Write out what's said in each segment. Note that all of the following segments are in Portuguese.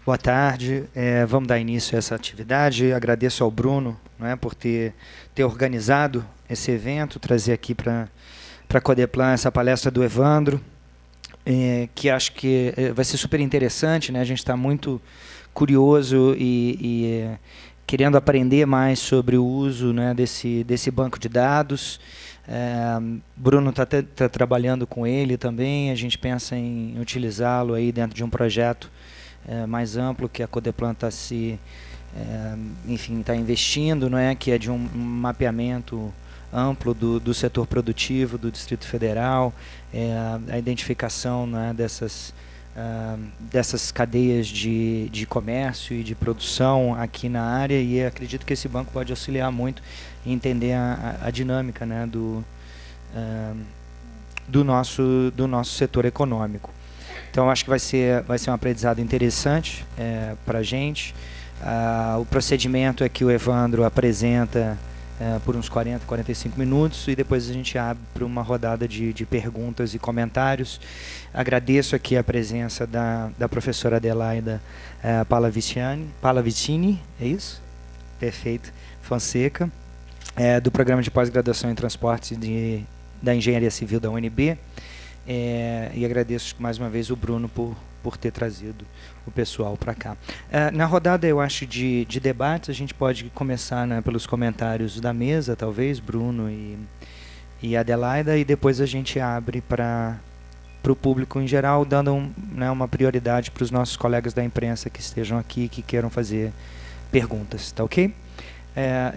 Boa tarde. Vamos dar início a essa atividade. Agradeço ao Bruno, né, por ter organizado esse evento, trazer aqui para a Codeplan essa palestra do Evandro, que acho que vai ser super interessante, né? A gente está muito curioso e querendo aprender mais sobre o uso, né, desse banco de dados. Bruno está trabalhando com ele também. A gente pensa em utilizá-lo aí dentro de um projeto mais amplo que a Codeplan está está investindo, não é? Que é de um mapeamento amplo do setor produtivo do Distrito Federal, a identificação, né, dessas cadeias de comércio e de produção aqui na área, e acredito que esse banco pode auxiliar muito em entender a dinâmica, né, do nosso setor econômico. Então, acho que vai ser um aprendizado interessante para a gente. O procedimento é que o Evandro apresenta por uns 40, 45 minutos e depois a gente abre para uma rodada de perguntas e comentários. Agradeço aqui a presença da professora Adelaida Pallavicini, é isso? Perfeito. Fonseca, do Programa de Pós-Graduação em Transportes da Engenharia Civil da UNB. E agradeço mais uma vez o Bruno por ter trazido o pessoal para cá. Na rodada, eu acho, de debates, a gente pode começar, né, pelos comentários da mesa, talvez, Bruno e Adelaida, e depois a gente abre para o público em geral, dando uma prioridade para os nossos colegas da imprensa que estejam aqui, que queiram fazer perguntas. Tá ok?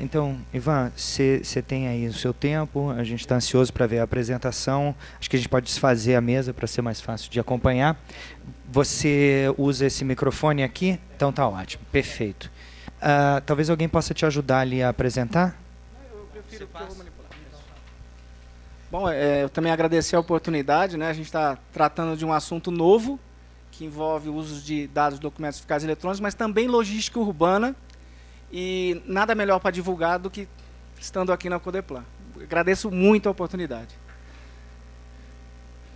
Então, Ivan, você tem aí o seu tempo, a gente está ansioso para ver a apresentação. Acho que a gente pode desfazer a mesa para ser mais fácil de acompanhar. Você usa esse microfone aqui? Então tá ótimo, perfeito. Talvez alguém possa te ajudar ali a apresentar? Eu prefiro que eu vou manipular. Bom, eu também agradecer a oportunidade, né? A gente está tratando de um assunto novo, que envolve o uso de dados, documentos fiscais eletrônicos, mas também logística urbana. E nada melhor para divulgar do que estando aqui na Codeplan. Agradeço muito a oportunidade.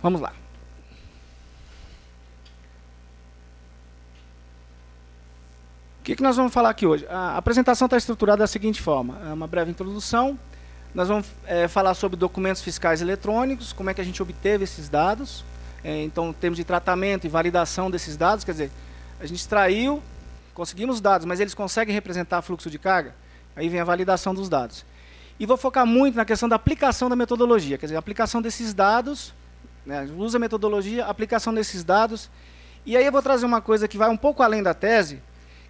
Vamos lá. O que nós vamos falar aqui hoje? A apresentação está estruturada da seguinte forma. É uma breve introdução. Nós vamos falar sobre documentos fiscais eletrônicos, como é que a gente obteve esses dados. Então, em termos de tratamento e validação desses dados, quer dizer, a gente extraiu, conseguimos os dados, mas eles conseguem representar fluxo de carga? Aí vem a validação dos dados. E vou focar muito na questão da aplicação da metodologia, quer dizer, a aplicação desses dados, né, usa a metodologia, aplicação desses dados. E aí eu vou trazer uma coisa que vai um pouco além da tese,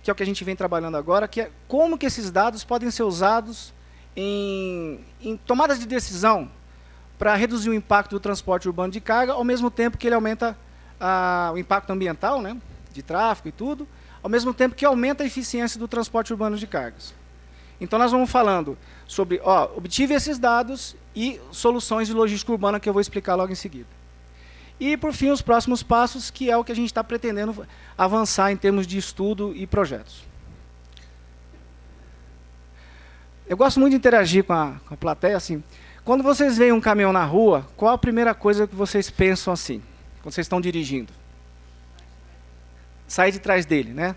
que é o que a gente vem trabalhando agora, que é como que esses dados podem ser usados em tomadas de decisão para reduzir o impacto do transporte urbano de carga, ao mesmo tempo que ele aumenta o impacto ambiental, né, de tráfego e tudo, ao mesmo tempo que aumenta a eficiência do transporte urbano de cargas. Então, nós vamos falando sobre, obtive esses dados e soluções de logística urbana, que eu vou explicar logo em seguida. E, por fim, os próximos passos, que é o que a gente está pretendendo avançar em termos de estudo e projetos. Eu gosto muito de interagir com a plateia, assim. Quando vocês veem um caminhão na rua, qual a primeira coisa que vocês pensam assim, quando vocês estão dirigindo? Sair de trás dele, né?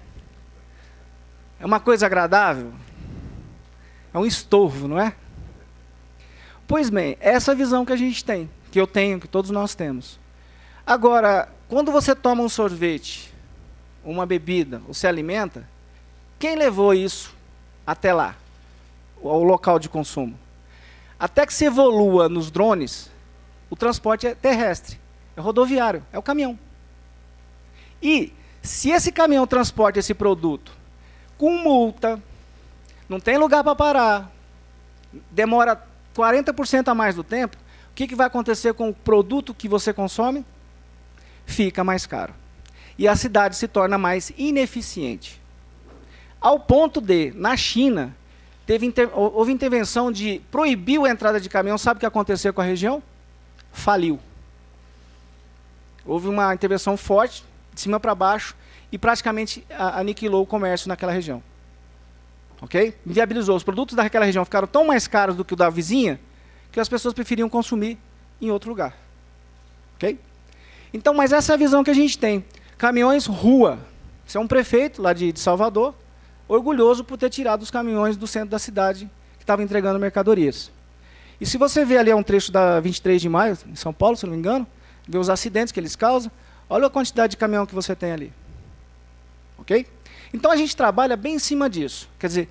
É uma coisa agradável? É um estorvo, não é? Pois bem, essa é a visão que a gente tem, que eu tenho, que todos nós temos. Agora, quando você toma um sorvete, uma bebida, ou se alimenta, quem levou isso até lá, ao local de consumo? Até que se evolua nos drones, o transporte é terrestre, é rodoviário, é o caminhão. E se esse caminhão transporta esse produto com multa, não tem lugar para parar, demora 40% a mais do tempo, o que vai acontecer com o produto que você consome? Fica mais caro. E a cidade se torna mais ineficiente. Ao ponto de, na China, houve intervenção de proibir a entrada de caminhão. Sabe o que aconteceu com a região? Faliu. Houve uma intervenção forte, de cima para baixo, e praticamente aniquilou o comércio naquela região. Ok? Inviabilizou. Os produtos daquela região ficaram tão mais caros do que o da vizinha, que as pessoas preferiam consumir em outro lugar. Ok? Então, mas essa é a visão que a gente tem. Caminhões rua, Isso é um prefeito lá de Salvador, orgulhoso por ter tirado os caminhões do centro da cidade que estavam entregando mercadorias. E se você vê ali um trecho da 23 de maio, em São Paulo, se não me engano, vê os acidentes que eles causam, olha a quantidade de caminhão que você tem ali. Ok? Então a gente trabalha bem em cima disso. Quer dizer,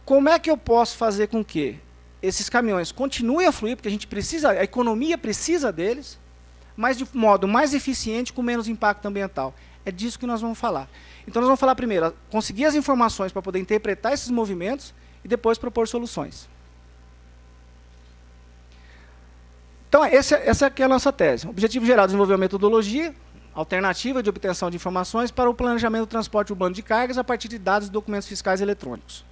como é que eu posso fazer com que esses caminhões continuem a fluir, porque a gente precisa, a economia precisa deles, mas de modo mais eficiente, com menos impacto ambiental. É disso que nós vamos falar. Então nós vamos falar primeiro, conseguir as informações para poder interpretar esses movimentos e depois propor soluções. Então essa aqui é a nossa tese. O objetivo geral é desenvolver uma metodologia alternativa de obtenção de informações para o planejamento do transporte urbano de cargas a partir de dados e documentos fiscais eletrônicos.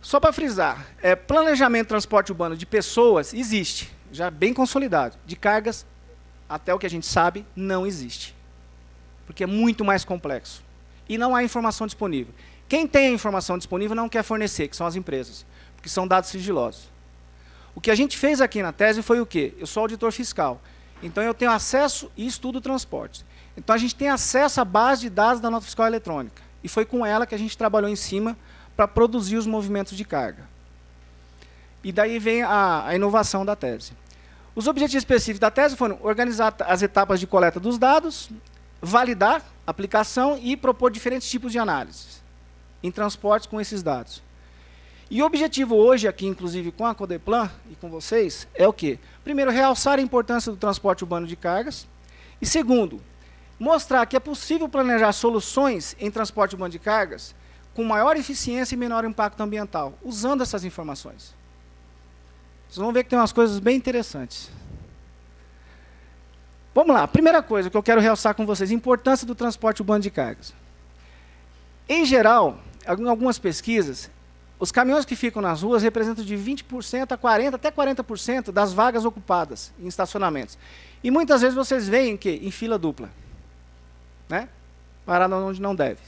Só para frisar, planejamento de transporte urbano de pessoas existe, já bem consolidado. De cargas, até o que a gente sabe, não existe. Porque é muito mais complexo. E não há informação disponível. Quem tem a informação disponível não quer fornecer, que são as empresas, porque são dados sigilosos. O que a gente fez aqui na tese foi o quê? Eu sou auditor fiscal, então eu tenho acesso e estudo transportes. Então a gente tem acesso à base de dados da nota fiscal eletrônica. E foi com ela que a gente trabalhou em cima para produzir os movimentos de carga. E daí vem a inovação da tese. Os objetivos específicos da tese foram organizar as etapas de coleta dos dados, validar a aplicação e propor diferentes tipos de análises em transportes com esses dados. E o objetivo hoje, aqui, inclusive com a Codeplan e com vocês, é o quê? Primeiro, realçar a importância do transporte urbano de cargas. E segundo, mostrar que é possível planejar soluções em transporte urbano de cargas com maior eficiência e menor impacto ambiental, usando essas informações. Vocês vão ver que tem umas coisas bem interessantes. Vamos lá, primeira coisa que eu quero realçar com vocês, a importância do transporte urbano de cargas. Em geral, em algumas pesquisas, os caminhões que ficam nas ruas representam de 20% a 40%, até 40% das vagas ocupadas em estacionamentos. E muitas vezes vocês veem que em fila dupla, né? Parada onde não deve.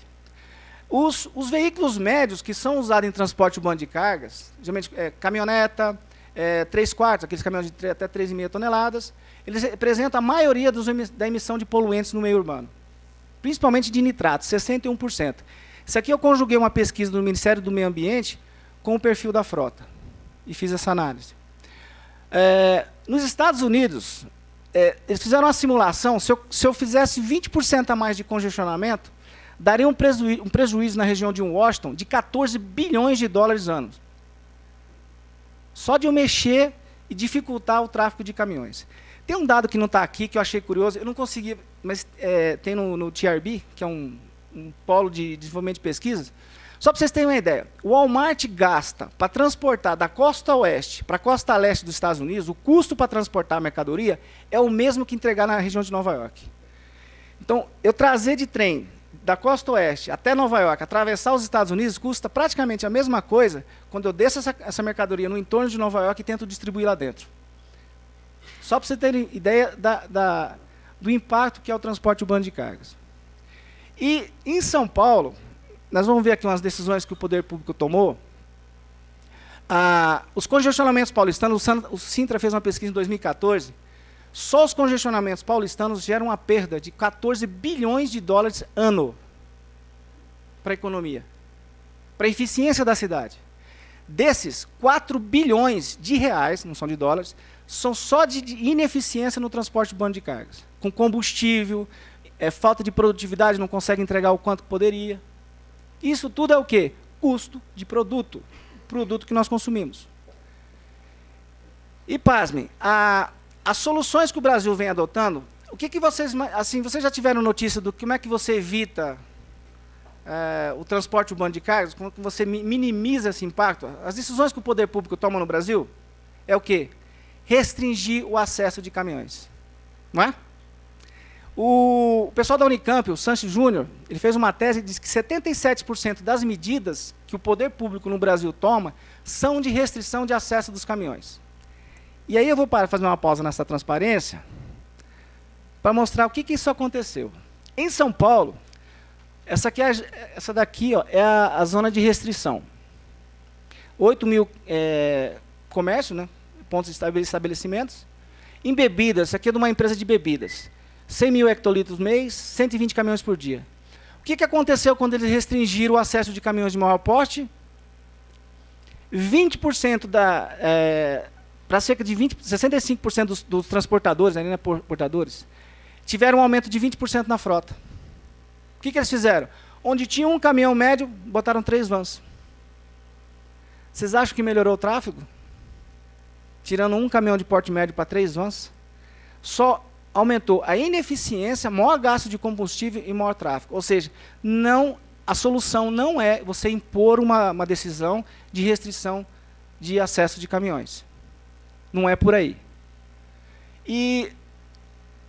Os veículos médios que são usados em transporte urbano de cargas, geralmente caminhoneta, 3/4, aqueles caminhões de até 3,5 toneladas, eles representam a maioria da emissão de poluentes no meio urbano, principalmente de nitratos, 61%. Isso aqui eu conjuguei uma pesquisa do Ministério do Meio Ambiente com o perfil da frota e fiz essa análise. Nos Estados Unidos, eles fizeram uma simulação, se eu fizesse 20% a mais de congestionamento, daria um prejuízo na região de Washington de 14 bilhões de dólares ano. Só de eu mexer e dificultar o tráfego de caminhões. Tem um dado que não está aqui, que eu achei curioso, eu não consegui, mas tem no TRB, que é um polo de desenvolvimento de pesquisas. Só para vocês terem uma ideia, o Walmart gasta para transportar da costa oeste para a costa leste dos Estados Unidos, o custo para transportar a mercadoria é o mesmo que entregar na região de Nova York. Então, eu trazer de trem da costa oeste até Nova York, atravessar os Estados Unidos, custa praticamente a mesma coisa quando eu desço essa mercadoria no entorno de Nova York e tento distribuir lá dentro. Só para vocês terem ideia do impacto que é o transporte urbano de cargas. E em São Paulo, nós vamos ver aqui umas decisões que o poder público tomou. Os congestionamentos paulistanos, o Sintra fez uma pesquisa em 2014, só os congestionamentos paulistanos geram uma perda de 14 bilhões de dólares ano para a economia, para a eficiência da cidade. Desses, 4 bilhões de reais, não são de dólares, são só de ineficiência no transporte urbano de cargas, com combustível, falta de produtividade, não consegue entregar o quanto poderia. Isso tudo é o quê? Custo de produto que nós consumimos. E pasmem, as soluções que o Brasil vem adotando, o que vocês, assim, vocês já tiveram notícia do como é que você evita o transporte urbano de cargas, como que você minimiza esse impacto? As decisões que o poder público toma no Brasil é o quê? Restringir o acesso de caminhões. Não é? O pessoal da Unicamp, o Sanches Júnior, ele fez uma tese e disse que 77% das medidas que o poder público no Brasil toma são de restrição de acesso dos caminhões. E aí eu vou fazer uma pausa nessa transparência para mostrar o que isso aconteceu. Em São Paulo, essa daqui ó, é a zona de restrição. 8 mil comércio, né, pontos de estabelecimentos. Em bebidas, isso aqui é de uma empresa de bebidas. 100 mil hectolitros mês, 120 caminhões por dia. O que aconteceu quando eles restringiram o acesso de caminhões de maior porte? 20% para cerca de 65% dos transportadores, né, portadores, tiveram um aumento de 20% na frota. O que eles fizeram? Onde tinha um caminhão médio, botaram 3 vans. Vocês acham que melhorou o tráfego? Tirando um caminhão de porte médio para 3 vans? Só aumentou a ineficiência, maior gasto de combustível e maior tráfego. Ou seja, a solução não é você impor uma decisão de restrição de acesso de caminhões. Não é por aí. E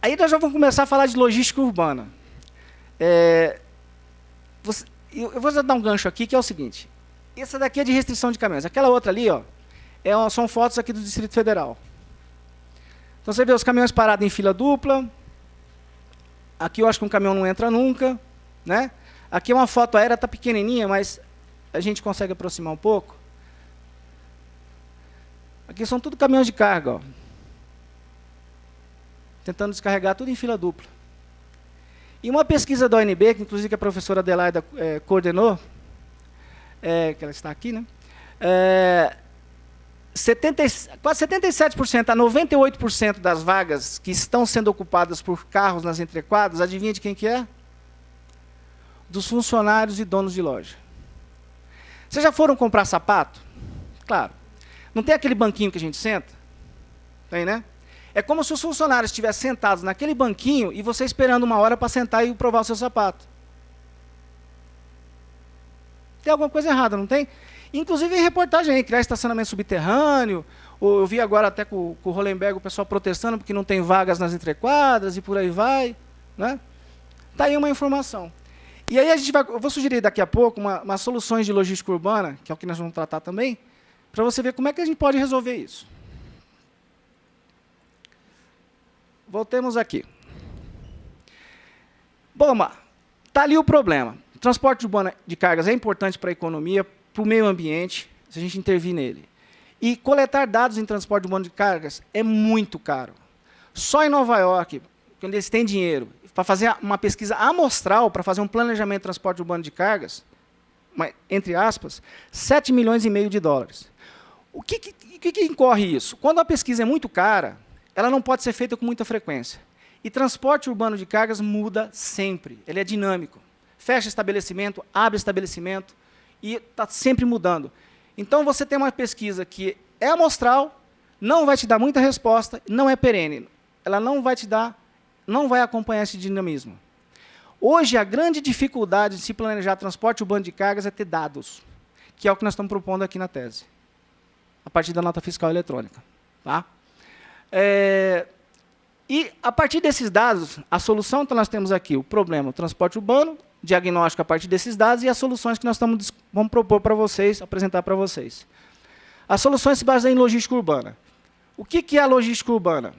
aí nós já vamos começar a falar de logística urbana. Eu vou dar um gancho aqui, que é o seguinte. Essa daqui é de restrição de caminhões. Aquela outra ali, ó, são fotos aqui do Distrito Federal. Então você vê os caminhões parados em fila dupla. Aqui eu acho que um caminhão não entra nunca, né? Aqui é uma foto aérea, está pequenininha, mas a gente consegue aproximar um pouco. Aqui são tudo caminhões de carga, ó. Tentando descarregar tudo em fila dupla. E uma pesquisa da ONB, que inclusive a professora Adelaida coordenou, que ela está aqui, né? Quase 77% a 98% das vagas que estão sendo ocupadas por carros nas entrequadras, adivinha de quem que é? Dos funcionários e donos de loja. Vocês já foram comprar sapato? Claro. Não tem aquele banquinho que a gente senta? Tem, né? É como se os funcionários estivessem sentados naquele banquinho e você esperando uma hora para sentar e provar o seu sapato. Tem alguma coisa errada, não tem? Inclusive em reportagem aí, criar estacionamento subterrâneo, ou eu vi agora até com o Hollenberg o pessoal protestando porque não tem vagas nas entrequadras e por aí vai. Né? Está aí uma informação. E aí eu vou sugerir daqui a pouco umas soluções de logística urbana, que é o que nós vamos tratar também, para você ver como é que a gente pode resolver isso. Voltemos aqui. Bom, está ali o problema. O transporte urbano de cargas é importante para a economia, para o meio ambiente, se a gente intervir nele. E coletar dados em transporte urbano de cargas é muito caro. Só em Nova York, quando eles têm dinheiro, para fazer uma pesquisa amostral, para fazer um planejamento de transporte urbano de cargas, entre aspas, 7,5 milhões de dólares. O que incorre isso? Quando a pesquisa é muito cara, ela não pode ser feita com muita frequência. E transporte urbano de cargas muda sempre, ele é dinâmico. Fecha estabelecimento, abre estabelecimento, e está sempre mudando. Então, você tem uma pesquisa que é amostral, não vai te dar muita resposta, não é perene. Ela não vai acompanhar esse dinamismo. Hoje, a grande dificuldade de se planejar transporte urbano de cargas é ter dados, que é o que nós estamos propondo aqui na tese, a partir da nota fiscal eletrônica. Tá? E, a partir desses dados, a solução, então, nós temos aqui o problema, o transporte urbano, diagnóstico a partir desses dados e as soluções que nós vamos propor para vocês, apresentar para vocês. As soluções se baseiam em logística urbana. O que é a logística urbana?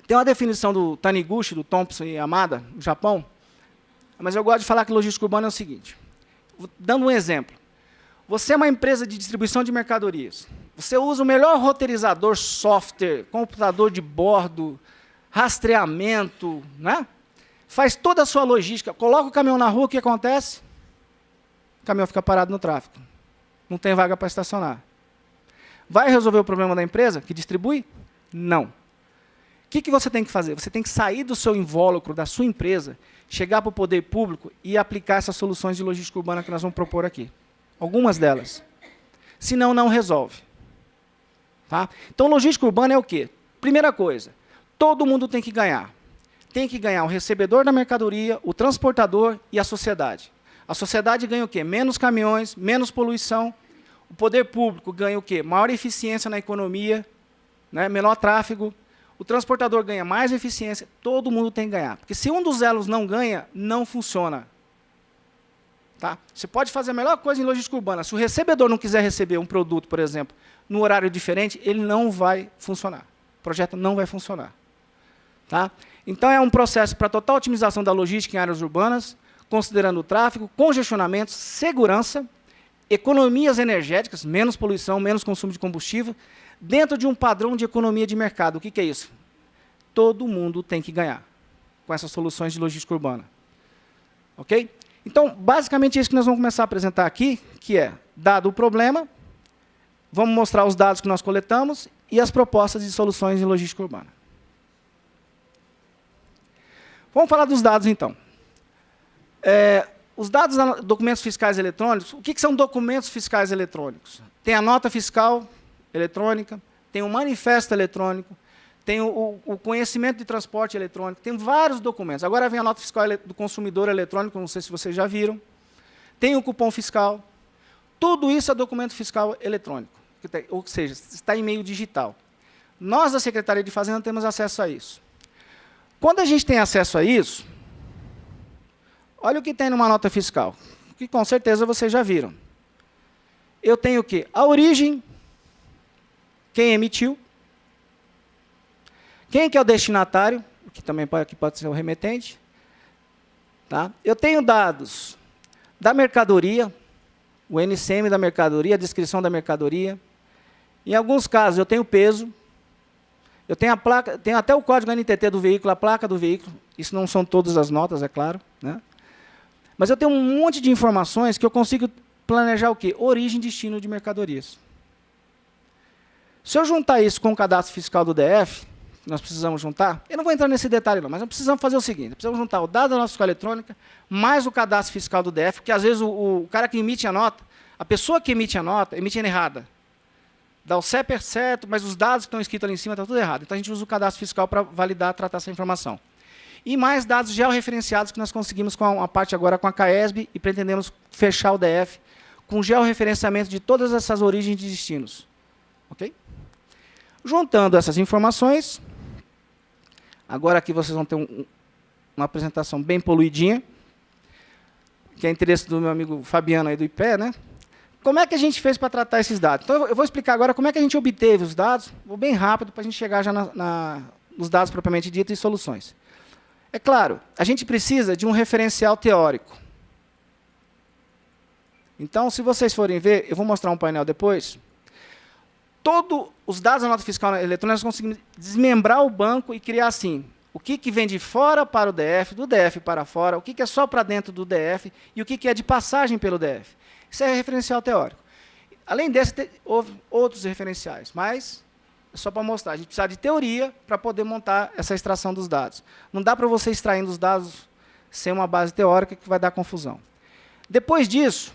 Tem uma definição do Taniguchi, do Thompson e Yamada, no Japão, mas eu gosto de falar que logística urbana é o seguinte. Dando um exemplo. Você é uma empresa de distribuição de mercadorias. Você usa o melhor roteirizador, software, computador de bordo, rastreamento, né? Faz toda a sua logística, coloca o caminhão na rua, o que acontece? O caminhão fica parado no tráfego. Não tem vaga para estacionar. Vai resolver o problema da empresa que distribui? Não. O que você tem que fazer? Você tem que sair do seu invólucro, da sua empresa, chegar para o poder público e aplicar essas soluções de logística urbana que nós vamos propor aqui. Algumas delas. Senão, não resolve. Tá? Então, logística urbana é o quê? Primeira coisa, todo mundo tem que ganhar. Tem que ganhar o recebedor da mercadoria, o transportador e a sociedade. A sociedade ganha o quê? Menos caminhões, menos poluição. O poder público ganha o quê? Maior eficiência na economia, né? Menor tráfego. O transportador ganha mais eficiência. Todo mundo tem que ganhar. Porque se um dos elos não ganha, não funciona. Tá? Você pode fazer a melhor coisa em logística urbana. Se o recebedor não quiser receber um produto, por exemplo, no horário diferente, ele não vai funcionar. O projeto não vai funcionar. Tá? Então, é um processo para total otimização da logística em áreas urbanas, considerando o tráfego, congestionamentos, segurança, economias energéticas, menos poluição, menos consumo de combustível, dentro de um padrão de economia de mercado. O que é isso? Todo mundo tem que ganhar com essas soluções de logística urbana. Ok? Então, basicamente, é isso que nós vamos começar a apresentar aqui, que é, dado o problema, vamos mostrar os dados que nós coletamos e as propostas de soluções em logística urbana. Vamos falar dos dados, então. Os dados dos documentos fiscais eletrônicos, o que são documentos fiscais eletrônicos? Tem a nota fiscal eletrônica, tem o manifesto eletrônico, tem o conhecimento de transporte eletrônico, tem vários documentos. Agora vem a nota fiscal do consumidor eletrônico, não sei se vocês já viram. Tem o cupom fiscal. Tudo isso é documento fiscal eletrônico, ou seja, está em meio digital. Nós, da Secretaria de Fazenda, temos acesso a isso. Quando a gente tem acesso a isso, olha o que tem numa nota fiscal, que com certeza vocês já viram. Eu tenho o quê? A origem, quem emitiu, quem que é o destinatário, que também pode ser o remetente. Tá? Eu tenho dados da mercadoria, o NCM da mercadoria, a descrição da mercadoria. Em alguns casos, eu tenho peso. Eu tenho a placa, tenho até o código NTT do veículo, a placa do veículo. Isso não são todas as notas, é claro. Né? Mas eu tenho um monte de informações que eu consigo planejar o quê? Origem e destino de mercadorias. Se eu juntar isso com o cadastro fiscal do DF, nós precisamos juntar, eu não vou entrar nesse detalhe não, mas nós precisamos fazer o seguinte, precisamos juntar o dado da nossa fiscal eletrônica, mais o cadastro fiscal do DF, porque às vezes o cara que emite a nota, a pessoa que emite a nota, emite errada. Dá o CEP certo, mas os dados que estão escritos ali em cima estão tudo errado. Então a gente usa o cadastro fiscal para validar, tratar essa informação. E mais dados georreferenciados que nós conseguimos com a parte agora com a CAESB e pretendemos fechar o DF com georreferenciamento de todas essas origens de destinos. Ok? Juntando essas informações, agora aqui vocês vão ter uma apresentação bem poluidinha, que é interesse do meu amigo Fabiano aí do IPE, né? Como é que a gente fez para tratar esses dados? Então, eu vou explicar agora como é que a gente obteve os dados, vou bem rápido para a gente chegar já nos dados propriamente ditos e soluções. É claro, a gente precisa de um referencial teórico. Então, se vocês forem ver, eu vou mostrar um painel depois. Todos os dados da nota fiscal eletrônica, nós conseguimos desmembrar o banco e criar assim, o que vem de fora para o DF, do DF para fora, o que é só para dentro do DF e o que é de passagem pelo DF. Isso é referencial teórico. Além desse, houve outros referenciais, mas é só para mostrar. A gente precisa de teoria para poder montar essa extração dos dados. Não dá para você extraindo os dados sem uma base teórica que vai dar confusão. Depois disso,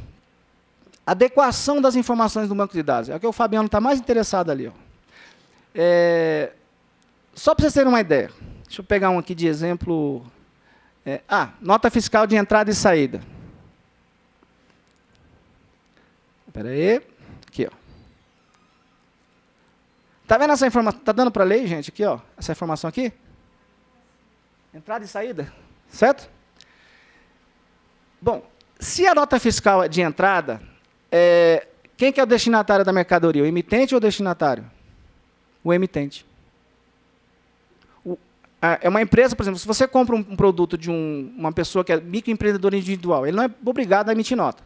adequação das informações do banco de dados. É o que o Fabiano está mais interessado ali. Ó. Só para vocês terem uma ideia. Deixa eu pegar um aqui de exemplo. Nota fiscal de entrada e saída. Espera aí. Aqui, ó. Está vendo essa informação? Está dando para ler, gente? Aqui, ó. Essa informação aqui? Entrada e saída. Certo? Bom, se a nota fiscal é de entrada, quem que é o destinatário da mercadoria? O emitente ou o destinatário? O emitente. É uma empresa, por exemplo, se você compra um produto de uma pessoa que é microempreendedora individual, ele não é obrigado a emitir nota.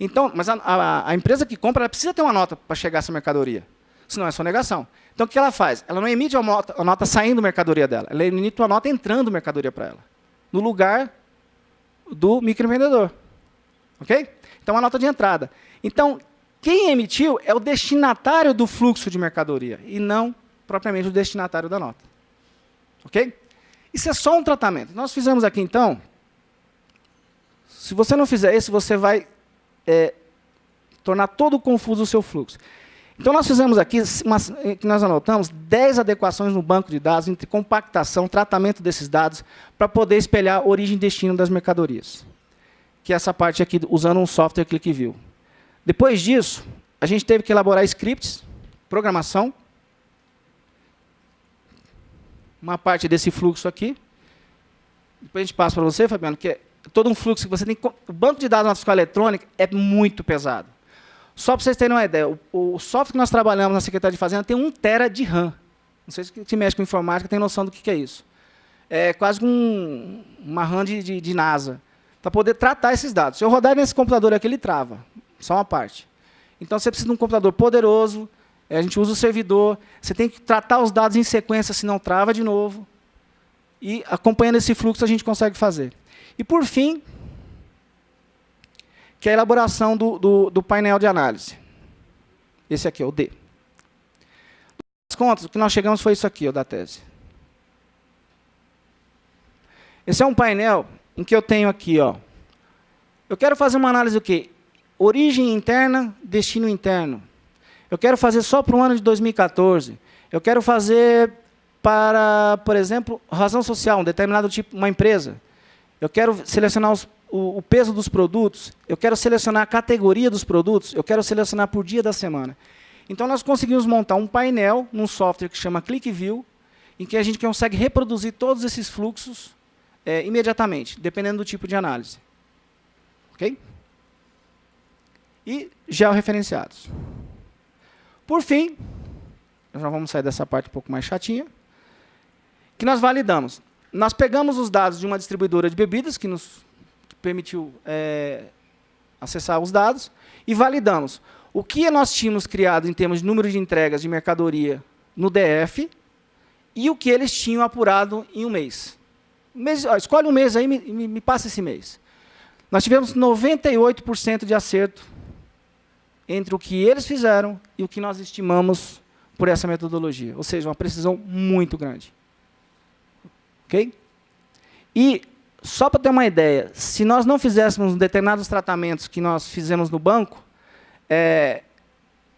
Então, mas a empresa que compra, ela precisa ter uma nota para chegar a essa mercadoria. Senão é sonegação. Então, o que ela faz? Ela não emite a nota saindo mercadoria dela. Ela emite uma nota entrando mercadoria para ela. No lugar do microempreendedor. Ok? Então, uma nota de entrada. Então, quem emitiu é o destinatário do fluxo de mercadoria, e não propriamente o destinatário da nota. Ok? Isso é só um tratamento. Nós fizemos aqui, então, se você não fizer isso, você vai tornar todo confuso o seu fluxo. Então, nós fizemos aqui, que nós anotamos, 10 adequações no banco de dados, entre compactação, tratamento desses dados, para poder espelhar a origem e destino das mercadorias. Que é essa parte aqui, usando um software ClickView. Depois disso, a gente teve que elaborar scripts, programação, uma parte desse fluxo aqui. Depois a gente passa para você, Fabiano, que é todo um fluxo que você tem. O banco de dados na fiscal eletrônica é muito pesado. Só para vocês terem uma ideia, o software que nós trabalhamos na Secretaria de Fazenda tem 1 TB de RAM. Não sei se mexe com informática tem noção do que é isso. É quase uma RAM de NASA, para poder tratar esses dados. Se eu rodar nesse computador aqui, ele trava. Só uma parte. Então, você precisa de um computador poderoso, a gente usa o servidor, você tem que tratar os dados em sequência, senão trava de novo. E, acompanhando esse fluxo, a gente consegue fazer. E, por fim, que é a elaboração do painel de análise. Esse aqui é o D. As contas, o que nós chegamos foi isso aqui, ó, da tese. Esse é um painel em que eu tenho aqui, ó. Eu quero fazer uma análise do quê? Origem interna, destino interno. Eu quero fazer só para o ano de 2014. Eu quero fazer para, por exemplo, razão social, um determinado tipo, uma empresa. Eu quero selecionar o peso dos produtos. Eu quero selecionar a categoria dos produtos. Eu quero selecionar por dia da semana. Então, nós conseguimos montar um painel num software que chama ClickView, em que a gente consegue reproduzir todos esses fluxos imediatamente, dependendo do tipo de análise. Ok? E georreferenciados. Por fim, nós já vamos sair dessa parte um pouco mais chatinha, que nós validamos. Nós pegamos os dados de uma distribuidora de bebidas, que nos permitiu acessar os dados, e validamos o que nós tínhamos criado em termos de número de entregas de mercadoria no DF e o que eles tinham apurado em um mês. Escolhe um mês aí e me passa esse mês. Nós tivemos 98% de acerto entre o que eles fizeram e o que nós estimamos por essa metodologia. Ou seja, uma precisão muito grande. Ok? E, só para ter uma ideia, se nós não fizéssemos determinados tratamentos que nós fizemos no banco,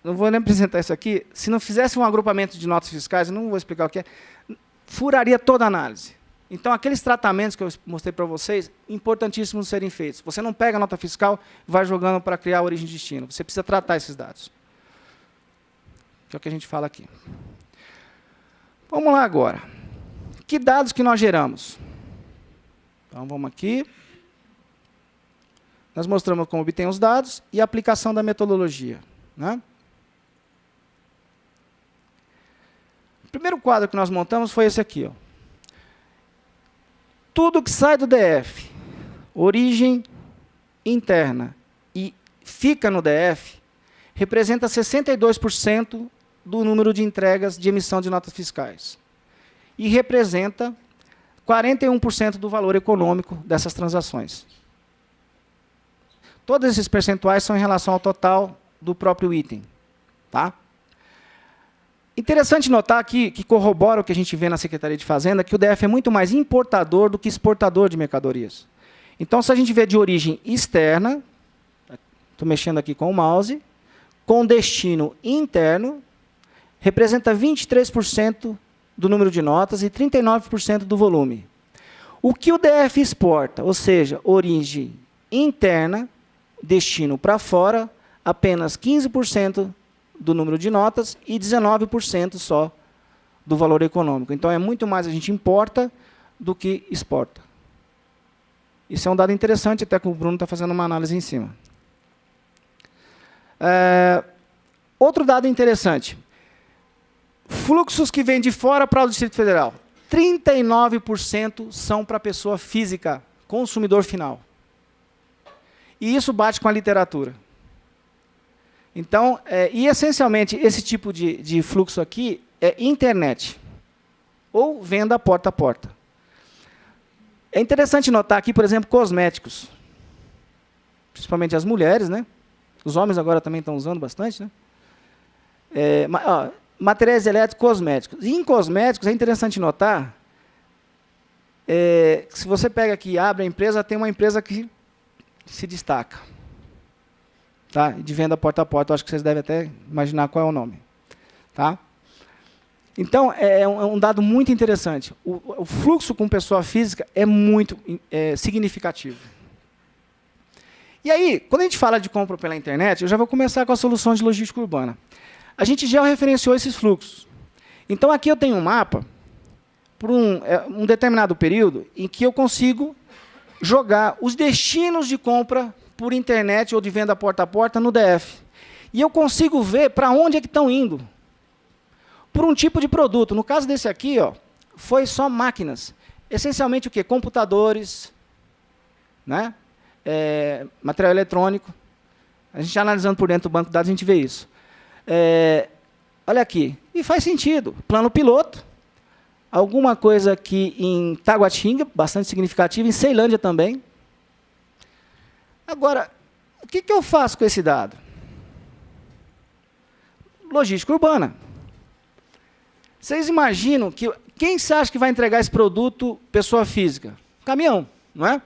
não vou nem apresentar isso aqui, se não fizesse um agrupamento de notas fiscais, eu não vou explicar o que é, furaria toda a análise. Então, aqueles tratamentos que eu mostrei para vocês, importantíssimos serem feitos. Você não pega a nota fiscal e vai jogando para criar a origem e destino. Você precisa tratar esses dados. Que é o que a gente fala aqui. Vamos lá agora. Que dados que nós geramos? Então, vamos aqui. Nós mostramos como obtém os dados e a aplicação da metodologia. Né? O primeiro quadro que nós montamos foi esse aqui, ó. Tudo que sai do DF, origem interna, e fica no DF, representa 62% do número de entregas de emissão de notas fiscais. E representa 41% do valor econômico dessas transações. Todos esses percentuais são em relação ao total do próprio item. Tá? Interessante notar aqui, que corrobora o que a gente vê na Secretaria de Fazenda, que o DF é muito mais importador do que exportador de mercadorias. Então, se a gente vê de origem externa, estou mexendo aqui com o mouse, com destino interno, representa 23% do número de notas e 39% do volume. O que o DF exporta, ou seja, origem interna, destino para fora, apenas 15% do número de notas e 19% só do valor econômico. Então, é muito mais a gente importa do que exporta. Isso é um dado interessante, até que o Bruno está fazendo uma análise em cima. Outro dado interessante. Fluxos que vêm de fora para o Distrito Federal. 39% são para a pessoa física, consumidor final. E isso bate com a literatura. Então, e essencialmente, esse tipo de fluxo aqui é internet, ou venda porta a porta. É interessante notar aqui, por exemplo, cosméticos. Principalmente as mulheres, né? Os homens agora também estão usando bastante, né? Materiais elétricos, cosméticos. E em cosméticos, é interessante notar, que se você pega aqui e abre a empresa, tem uma empresa que se destaca. Tá? De venda porta a porta, eu acho que vocês devem até imaginar qual é o nome. Tá? Então, é um dado muito interessante. O fluxo com pessoa física é muito significativo. E aí, quando a gente fala de compra pela internet, eu já vou começar com a solução de logística urbana. A gente já referenciou esses fluxos. Então, aqui eu tenho um mapa por um determinado período em que eu consigo jogar os destinos de compra por internet ou de venda porta a porta no DF. E eu consigo ver para onde é que estão indo. Por um tipo de produto. No caso desse aqui, ó, foi só máquinas. Essencialmente o quê? Computadores, né? Material eletrônico. A gente analisando por dentro do banco de dados, a gente vê isso. Olha aqui. E faz sentido. Plano piloto. Alguma coisa aqui em Taguatinga, bastante significativa. Em Ceilândia também. Agora, O que eu faço com esse dado? Logística urbana. Vocês imaginam que... Quem você acha que vai entregar esse produto, pessoa física? Caminhão, não é?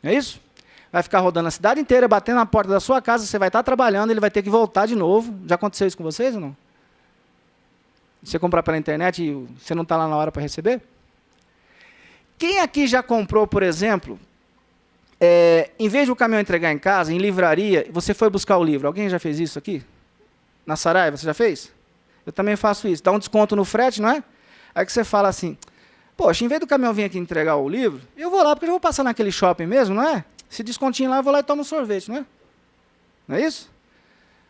É isso? Vai ficar rodando a cidade inteira, batendo na porta da sua casa, você vai estar trabalhando, ele vai ter que voltar de novo. Já aconteceu isso com vocês ou não? Você comprar pela internet e você não está lá na hora para receber? Quem aqui já comprou, por exemplo, em vez de o caminhão entregar em casa, em livraria, você foi buscar o livro? Alguém já fez isso aqui? Na Saraiva, você já fez? Eu também faço isso. Dá um desconto no frete, não é? Aí que você fala assim, poxa, em vez do caminhão vir aqui entregar o livro, eu vou lá, porque eu vou passar naquele shopping mesmo, não é? Se descontinho lá, eu vou lá e tomo um sorvete, não é? Não é isso?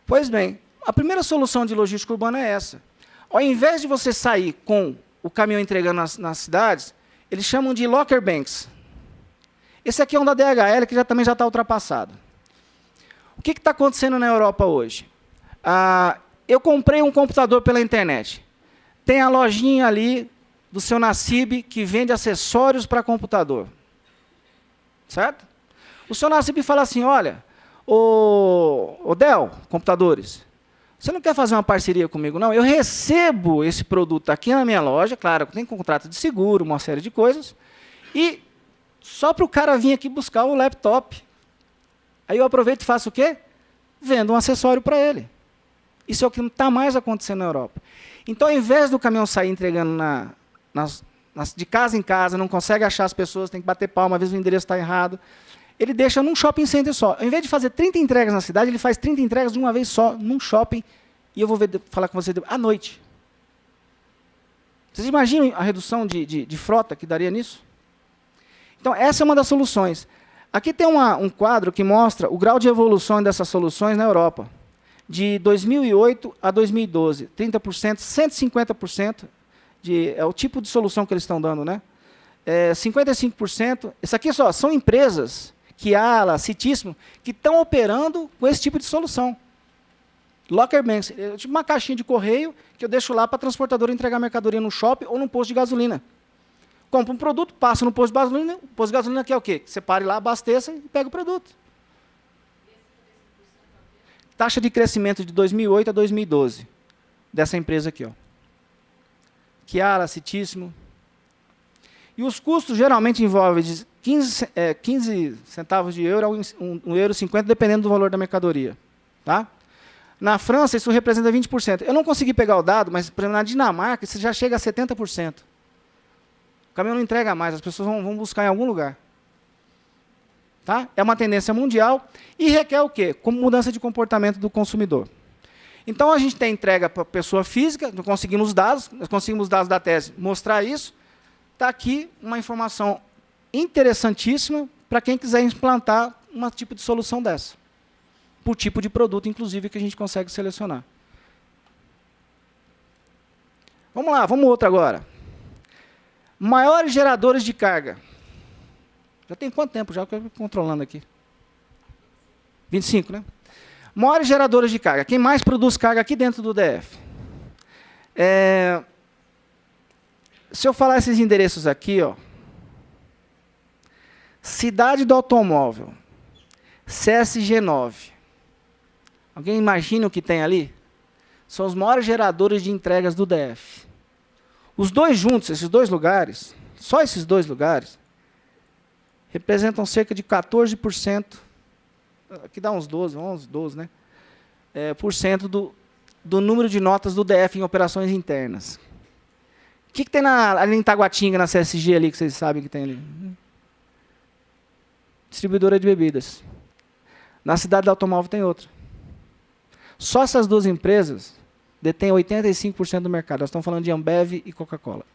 Pois bem, a primeira solução de logística urbana é essa. Ao invés de você sair com o caminhão entregando nas cidades, eles chamam de locker banks. Esse aqui é um da DHL, que também já está ultrapassado. O que está acontecendo na Europa hoje? Eu comprei um computador pela internet. Tem a lojinha ali do seu Nassib que vende acessórios para computador. Certo? O seu Nassib fala assim, olha, o Dell, computadores, você não quer fazer uma parceria comigo, não? Eu recebo esse produto aqui na minha loja, claro, tem contrato de seguro, uma série de coisas, e só para o cara vir aqui buscar o laptop. Aí eu aproveito e faço o quê? Vendo um acessório para ele. Isso é o que não está mais acontecendo na Europa. Então, ao invés do caminhão sair entregando de casa em casa, não consegue achar as pessoas, tem que bater palma, às vezes o endereço está errado, ele deixa num shopping center só. Ao invés de fazer 30 entregas na cidade, ele faz 30 entregas de uma vez só, num shopping, e eu vou falar com você à noite. Vocês imaginam a redução de frota que daria nisso? Então, essa é uma das soluções. Aqui tem um quadro que mostra o grau de evolução dessas soluções na Europa. De 2008 a 2012, 30%, 150%, é o tipo de solução que eles estão dando, né? 55%. Isso aqui só são empresas, Kiala, Citíssimo, que estão operando com esse tipo de solução. Locker banks, tipo uma caixinha de correio que eu deixo lá para a transportadora entregar mercadoria no shopping ou num posto de gasolina. Compra um produto, passa no posto de gasolina, o posto de gasolina quer o quê? Você pare lá, abasteça e pega o produto. Taxa de crescimento de 2008 a 2012, dessa empresa aqui. Ó. Kiara, Citíssimo. E os custos geralmente envolvem de 15 centavos de euro a €1,50, dependendo do valor da mercadoria. Tá? Na França, isso representa 20%. Eu não consegui pegar o dado, mas por exemplo, na Dinamarca, isso já chega a 70%. O caminhão não entrega mais, as pessoas vão buscar em algum lugar. Tá? É uma tendência mundial e requer o quê? Como mudança de comportamento do consumidor. Então, a gente tem entrega para a pessoa física, nós conseguimos dados da tese, mostrar isso. Está aqui uma informação interessantíssima para quem quiser implantar um tipo de solução dessa. Por tipo de produto, inclusive, que a gente consegue selecionar. Vamos lá, vamos outro agora. Maiores geradores de carga. Já tem quanto tempo já que eu estou controlando aqui? 25, né? Maiores geradores de carga. Quem mais produz carga aqui dentro do DF? Se eu falar esses endereços aqui, ó, Cidade do Automóvel, CSG9. Alguém imagina o que tem ali? São os maiores geradores de entregas do DF. Os dois juntos, esses dois lugares, só esses dois lugares, representam cerca de 14%, aqui dá uns 12, 11, 12, né? Por cento do número de notas do DF em operações internas. O que tem ali em Taguatinga, na CSG ali, que vocês sabem que tem ali? Distribuidora de bebidas. Na Cidade do Automóvel tem outra. Só essas duas empresas detêm 85% do mercado. Nós estamos falando de Ambev e Coca-Cola.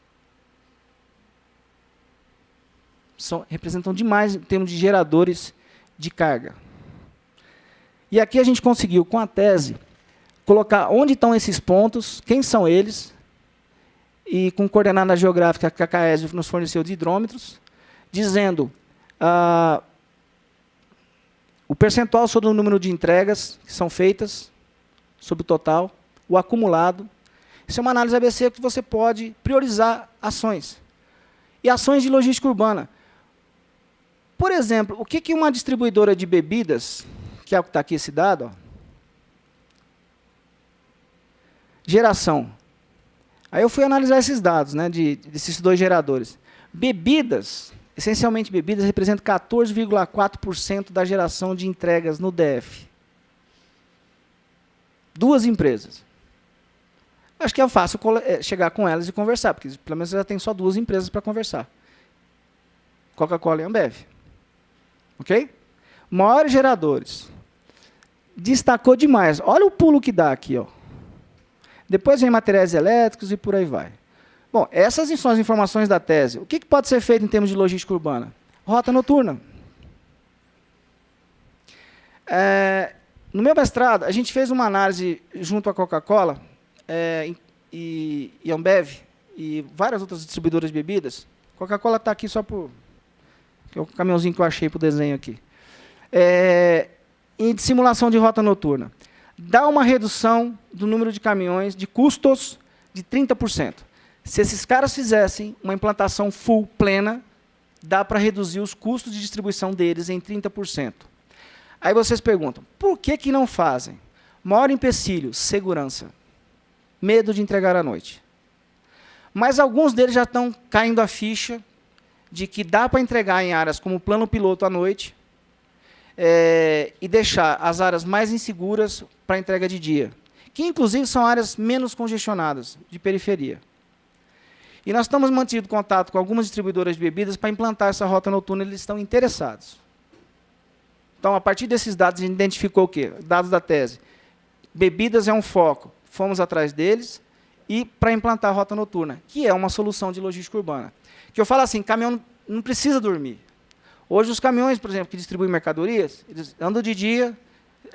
Representam demais em termos de geradores de carga. E aqui a gente conseguiu, com a tese, colocar onde estão esses pontos, quem são eles, e com coordenada geográfica que a CAESB nos forneceu de hidrômetros, dizendo o percentual sobre o número de entregas que são feitas, sobre o total, o acumulado. Isso é uma análise ABC que você pode priorizar ações. E ações de logística urbana. Por exemplo, o que uma distribuidora de bebidas, que é o que está aqui esse dado, ó, geração. Aí eu fui analisar esses dados, né, desses dois geradores. Bebidas, essencialmente bebidas, representam 14,4% da geração de entregas no DF. Duas empresas. Acho que é fácil chegar com elas e conversar, porque pelo menos já tem só duas empresas para conversar. Coca-Cola e Ambev. Ok? Maiores geradores. Destacou demais. Olha o pulo que dá aqui, ó. Depois vem materiais elétricos e por aí vai. Bom, essas são as informações da tese. O que pode ser feito em termos de logística urbana? Rota noturna. No meu mestrado, a gente fez uma análise junto à Coca-Cola e Ambev e várias outras distribuidoras de bebidas. Coca-Cola está aqui só por... que é o caminhãozinho que eu achei para o desenho aqui. Em simulação de rota noturna. Dá uma redução do número de caminhões, de custos, de 30%. Se esses caras fizessem uma implantação full, plena, dá para reduzir os custos de distribuição deles em 30%. Aí vocês perguntam, por que não fazem? Maior empecilho, segurança. Medo de entregar à noite. Mas alguns deles já estão caindo a ficha de que dá para entregar em áreas como plano piloto à noite, e deixar as áreas mais inseguras para entrega de dia, que inclusive são áreas menos congestionadas, de periferia. E nós estamos mantendo contato com algumas distribuidoras de bebidas para implantar essa rota noturna, eles estão interessados. Então, a partir desses dados, a gente identificou o quê? Dados da tese. Bebidas é um foco, fomos atrás deles, e para implantar a rota noturna, que é uma solução de logística urbana. Que eu falo assim, caminhão não precisa dormir. Hoje, os caminhões, por exemplo, que distribuem mercadorias, eles andam de dia,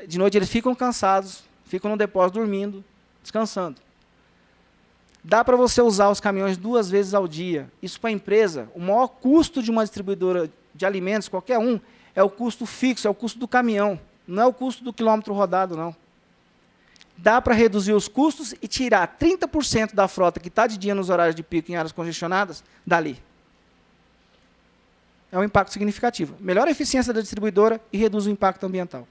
de noite eles ficam cansados, ficam no depósito dormindo, descansando. Dá para você usar os caminhões 2 vezes ao dia. Isso para a empresa, o maior custo de uma distribuidora de alimentos, qualquer um, é o custo fixo, é o custo do caminhão, não é o custo do quilômetro rodado, não. Dá para reduzir os custos e tirar 30% da frota que está de dia nos horários de pico em áreas congestionadas, dali. É um impacto significativo. Melhora a eficiência da distribuidora e reduz o impacto ambiental.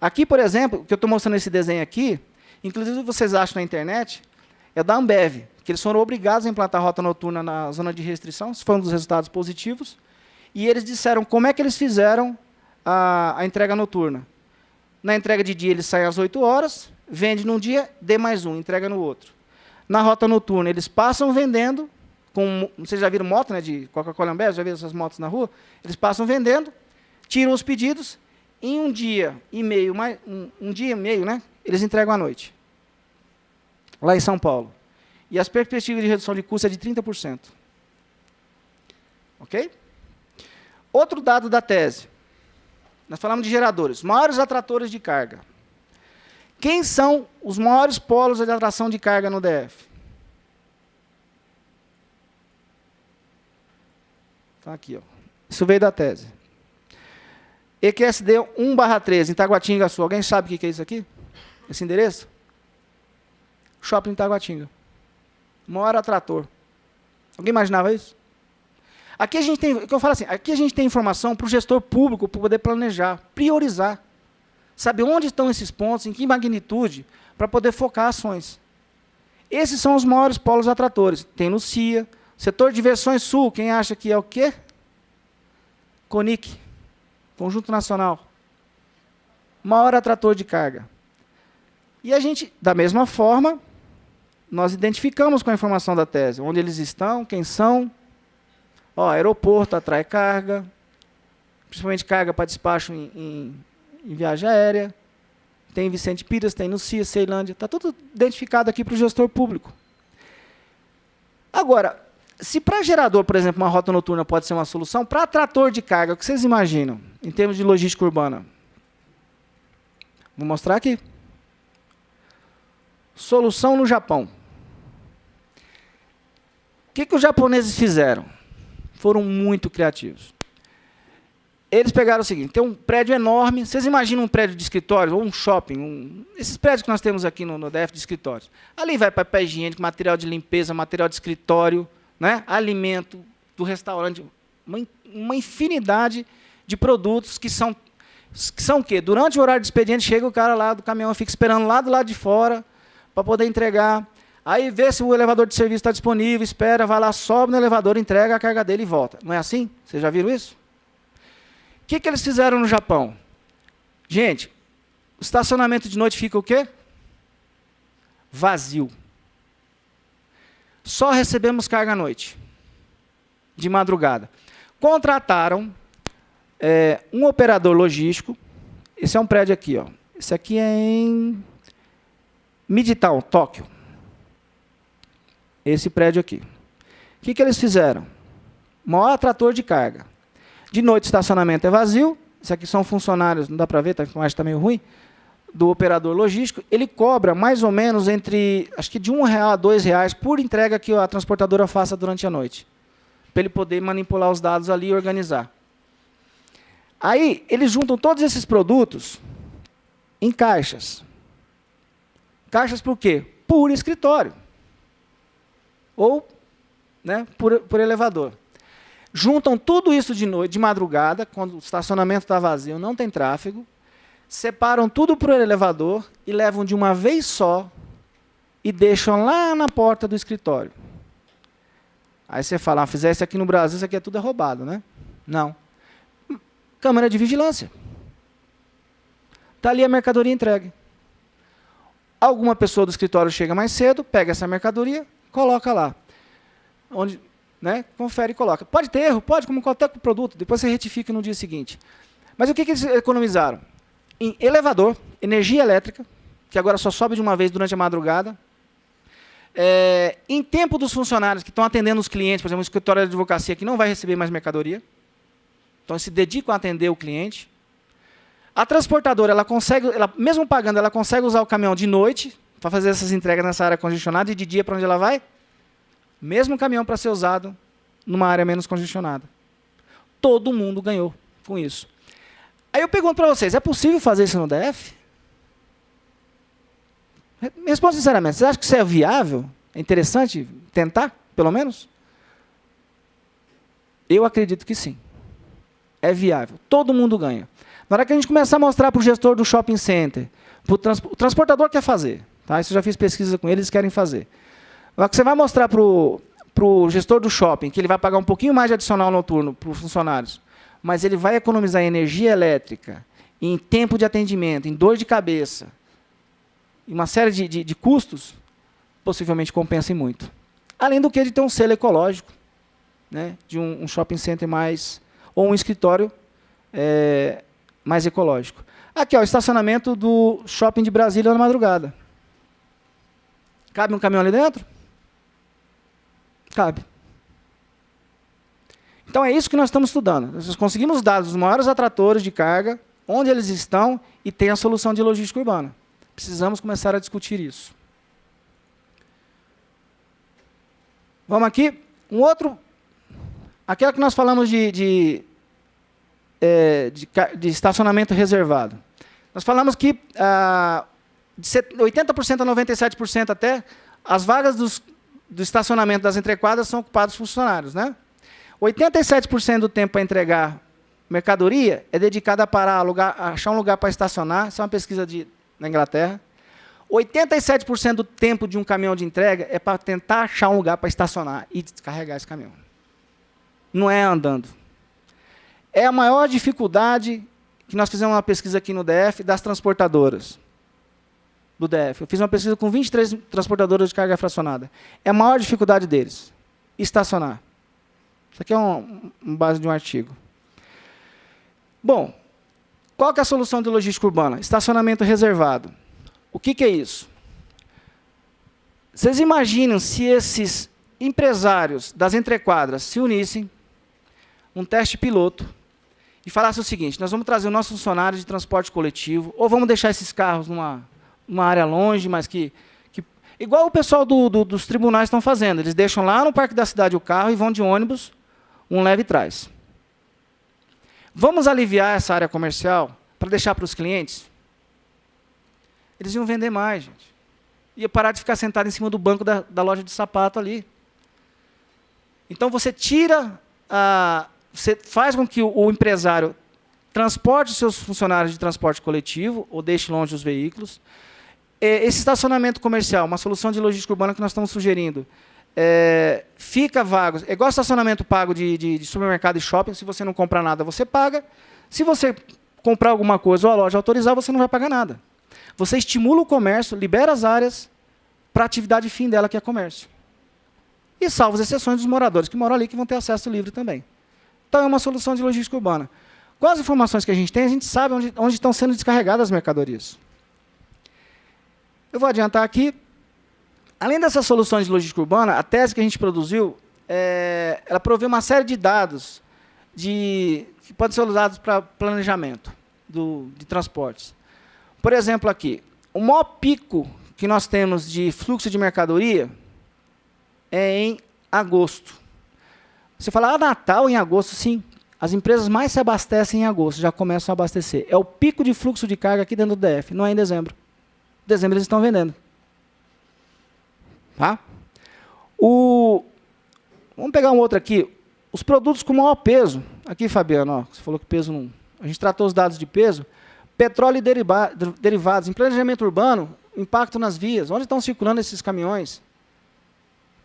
Aqui, por exemplo, o que eu estou mostrando nesse desenho aqui, inclusive vocês acham na internet, é da Ambev, que eles foram obrigados a implantar a rota noturna na zona de restrição, isso foi um dos resultados positivos, e eles disseram como é que eles fizeram a entrega noturna. Na entrega de dia, eles saem às 8 horas, vende num dia, dê mais um, entrega no outro. Na rota noturna, eles passam vendendo, vocês já viram moto, né, de Coca-Cola Ambev, já viram essas motos na rua? Eles passam vendendo, tiram os pedidos, em um dia e meio, né, eles entregam à noite. Lá em São Paulo. E as perspectivas de redução de custo é de 30%. Ok? Outro dado da tese. Nós falamos de geradores. Maiores atratores de carga. Quem são os maiores polos de atração de carga no DF? Está aqui, ó. Isso veio da tese. EQSD 1/13, em Taguatinga Sul. Alguém sabe o que é isso aqui? Esse endereço? Shopping em Taguatinga. Maior atrator. Alguém imaginava isso? Aqui a gente tem, o que eu falo assim, aqui a gente tem informação para o gestor público para poder planejar, priorizar. Saber onde estão esses pontos, em que magnitude, para poder focar ações. Esses são os maiores polos atratores. Tem no CIA, setor de versões sul, quem acha que é o quê? CONIC, Conjunto Nacional. Maior atrator de carga. E a gente, da mesma forma, nós identificamos com a informação da tese, onde eles estão, quem são. Ó, aeroporto atrai carga, principalmente carga para despacho em viagem aérea. Tem Vicente Pires, tem no CIA, Ceilândia, está tudo identificado aqui para o gestor público. Agora, se para gerador, por exemplo, uma rota noturna pode ser uma solução, para atrator de carga, o que vocês imaginam, em termos de logística urbana? Vou mostrar aqui. Solução no Japão. O que os japoneses fizeram? Foram muito criativos. Eles pegaram o seguinte, tem um prédio enorme, vocês imaginam um prédio de escritório, ou um shopping, esses prédios que nós temos aqui no DF de escritórios. Ali vai papel higiênico, material de limpeza, material de escritório, né, alimento, do restaurante, uma infinidade de produtos que são o quê? Durante o horário de expediente, chega o cara lá do caminhão, fica esperando lá do lado de fora para poder entregar. Aí vê se o elevador de serviço está disponível, espera, vai lá, sobe no elevador, entrega a carga dele e volta. Não é assim? Vocês já viram isso? O que eles fizeram no Japão? Gente, o estacionamento de noite fica o quê? Vazio. Só recebemos carga à noite, de madrugada. Contrataram um operador logístico. Esse é um prédio aqui, ó. Esse aqui é em Midtown, Tóquio. Esse prédio aqui. O que eles fizeram? Maior atrator de carga. De noite o estacionamento é vazio. Isso aqui são funcionários, não dá para ver, tá, a imagem está meio ruim, do operador logístico. Ele cobra mais ou menos entre, acho que de R$1 a R$2 por entrega que a transportadora faça durante a noite, para ele poder manipular os dados ali e organizar. Aí, eles juntam todos esses produtos em caixas. Caixas por quê? Por escritório. Ou, né, por elevador. Juntam tudo isso de noite, de madrugada, quando o estacionamento está vazio, não tem tráfego, separam tudo por elevador e levam de uma vez só e deixam lá na porta do escritório. Aí você fala, fizer isso aqui no Brasil, isso aqui é tudo roubado, né? Não. Câmera de vigilância. Está ali a mercadoria entregue. Alguma pessoa do escritório chega mais cedo, pega essa mercadoria, coloca lá. Onde, né, confere e coloca. Pode ter erro, pode, como qualquer produto, depois você retifica no dia seguinte. Mas o que eles economizaram? Em elevador, energia elétrica, que agora só sobe de uma vez durante a madrugada. Em tempo dos funcionários que estão atendendo os clientes, por exemplo, o escritório de advocacia que não vai receber mais mercadoria. Então, se dedicam a atender o cliente. A transportadora, ela consegue, mesmo pagando, ela consegue usar o caminhão de noite para fazer essas entregas nessa área congestionada e de dia para onde ela vai? Mesmo caminhão para ser usado numa área menos congestionada. Todo mundo ganhou com isso. Aí eu pergunto para vocês, é possível fazer isso no DF? Me responda sinceramente, vocês acham que isso é viável? É interessante tentar, pelo menos? Eu acredito que sim. É viável. Todo mundo ganha. Na hora que a gente começar a mostrar para o gestor do shopping center, o transportador quer fazer. Tá? Isso eu já fiz pesquisa com eles, eles querem fazer. Na hora que você vai mostrar para o gestor do shopping que ele vai pagar um pouquinho mais de adicional noturno para os funcionários, mas ele vai economizar em energia elétrica, em tempo de atendimento, em dor de cabeça, em uma série de custos, possivelmente compensem muito. Além do que de ter um selo ecológico, né, de um shopping center mais, ou um escritório mais ecológico. Aqui, ó, o estacionamento do shopping de Brasília na madrugada. Cabe um caminhão ali dentro? Cabe. Então é isso que nós estamos estudando. Nós conseguimos dados dos maiores atratores de carga, onde eles estão, e tem a solução de logística urbana. Precisamos começar a discutir isso. Vamos aqui. Um outro. Aquela que nós falamos de estacionamento reservado. Nós falamos que de 80% a 97% até, as vagas do estacionamento das entrequadras são ocupadas por funcionários, né? 87% do tempo para entregar mercadoria é dedicado a parar, achar um lugar para estacionar. Isso é uma pesquisa na Inglaterra. 87% do tempo de um caminhão de entrega é para tentar achar um lugar para estacionar e descarregar esse caminhão. Não é andando. É a maior dificuldade que nós fizemos uma pesquisa aqui no DF das transportadoras do DF. Eu fiz uma pesquisa com 23 transportadoras de carga fracionada. É a maior dificuldade deles, estacionar. Isso aqui é uma base de um artigo. Bom, qual que é a solução de logística urbana? Estacionamento reservado. O que é isso? Vocês imaginam se esses empresários das entrequadras se unissem, um teste piloto, e falassem o seguinte: nós vamos trazer o nosso funcionário de transporte coletivo, ou vamos deixar esses carros numa área longe, mas que igual o pessoal dos tribunais estão fazendo. Eles deixam lá no Parque da Cidade o carro e vão de ônibus, um leva e traz. Vamos aliviar essa área comercial para deixar para os clientes? Eles iam vender mais, gente. Ia parar de ficar sentado em cima do banco da loja de sapato ali. Então, você tira você faz com que o empresário transporte os seus funcionários de transporte coletivo ou deixe longe os veículos. Esse estacionamento comercial, uma solução de logística urbana que nós estamos sugerindo, fica vago. É igual estacionamento pago de supermercado e shopping. Se você não comprar nada, você paga. Se você comprar alguma coisa ou a loja autorizar, você não vai pagar nada. Você estimula o comércio, libera as áreas para a atividade fim dela, que é comércio. E salva as exceções dos moradores que moram ali, que vão ter acesso livre também. Então, é uma solução de logística urbana. Com as informações que a gente sabe onde estão sendo descarregadas as mercadorias. Eu vou adiantar aqui. Além dessas soluções de logística urbana, a tese que a gente produziu, ela provê uma série de dados que podem ser usados para planejamento de transportes. Por exemplo, aqui, o maior pico que nós temos de fluxo de mercadoria é em agosto. Você fala, Natal em agosto, sim. As empresas mais se abastecem em agosto, já começam a abastecer. É o pico de fluxo de carga aqui dentro do DF, não é em dezembro. Em dezembro eles estão vendendo. Tá? Vamos pegar um outro aqui. Os produtos com maior peso. Aqui, Fabiano, ó, você falou que peso não... A gente tratou os dados de peso. Petróleo e derivados. Em planejamento urbano, impacto nas vias. Onde estão circulando esses caminhões?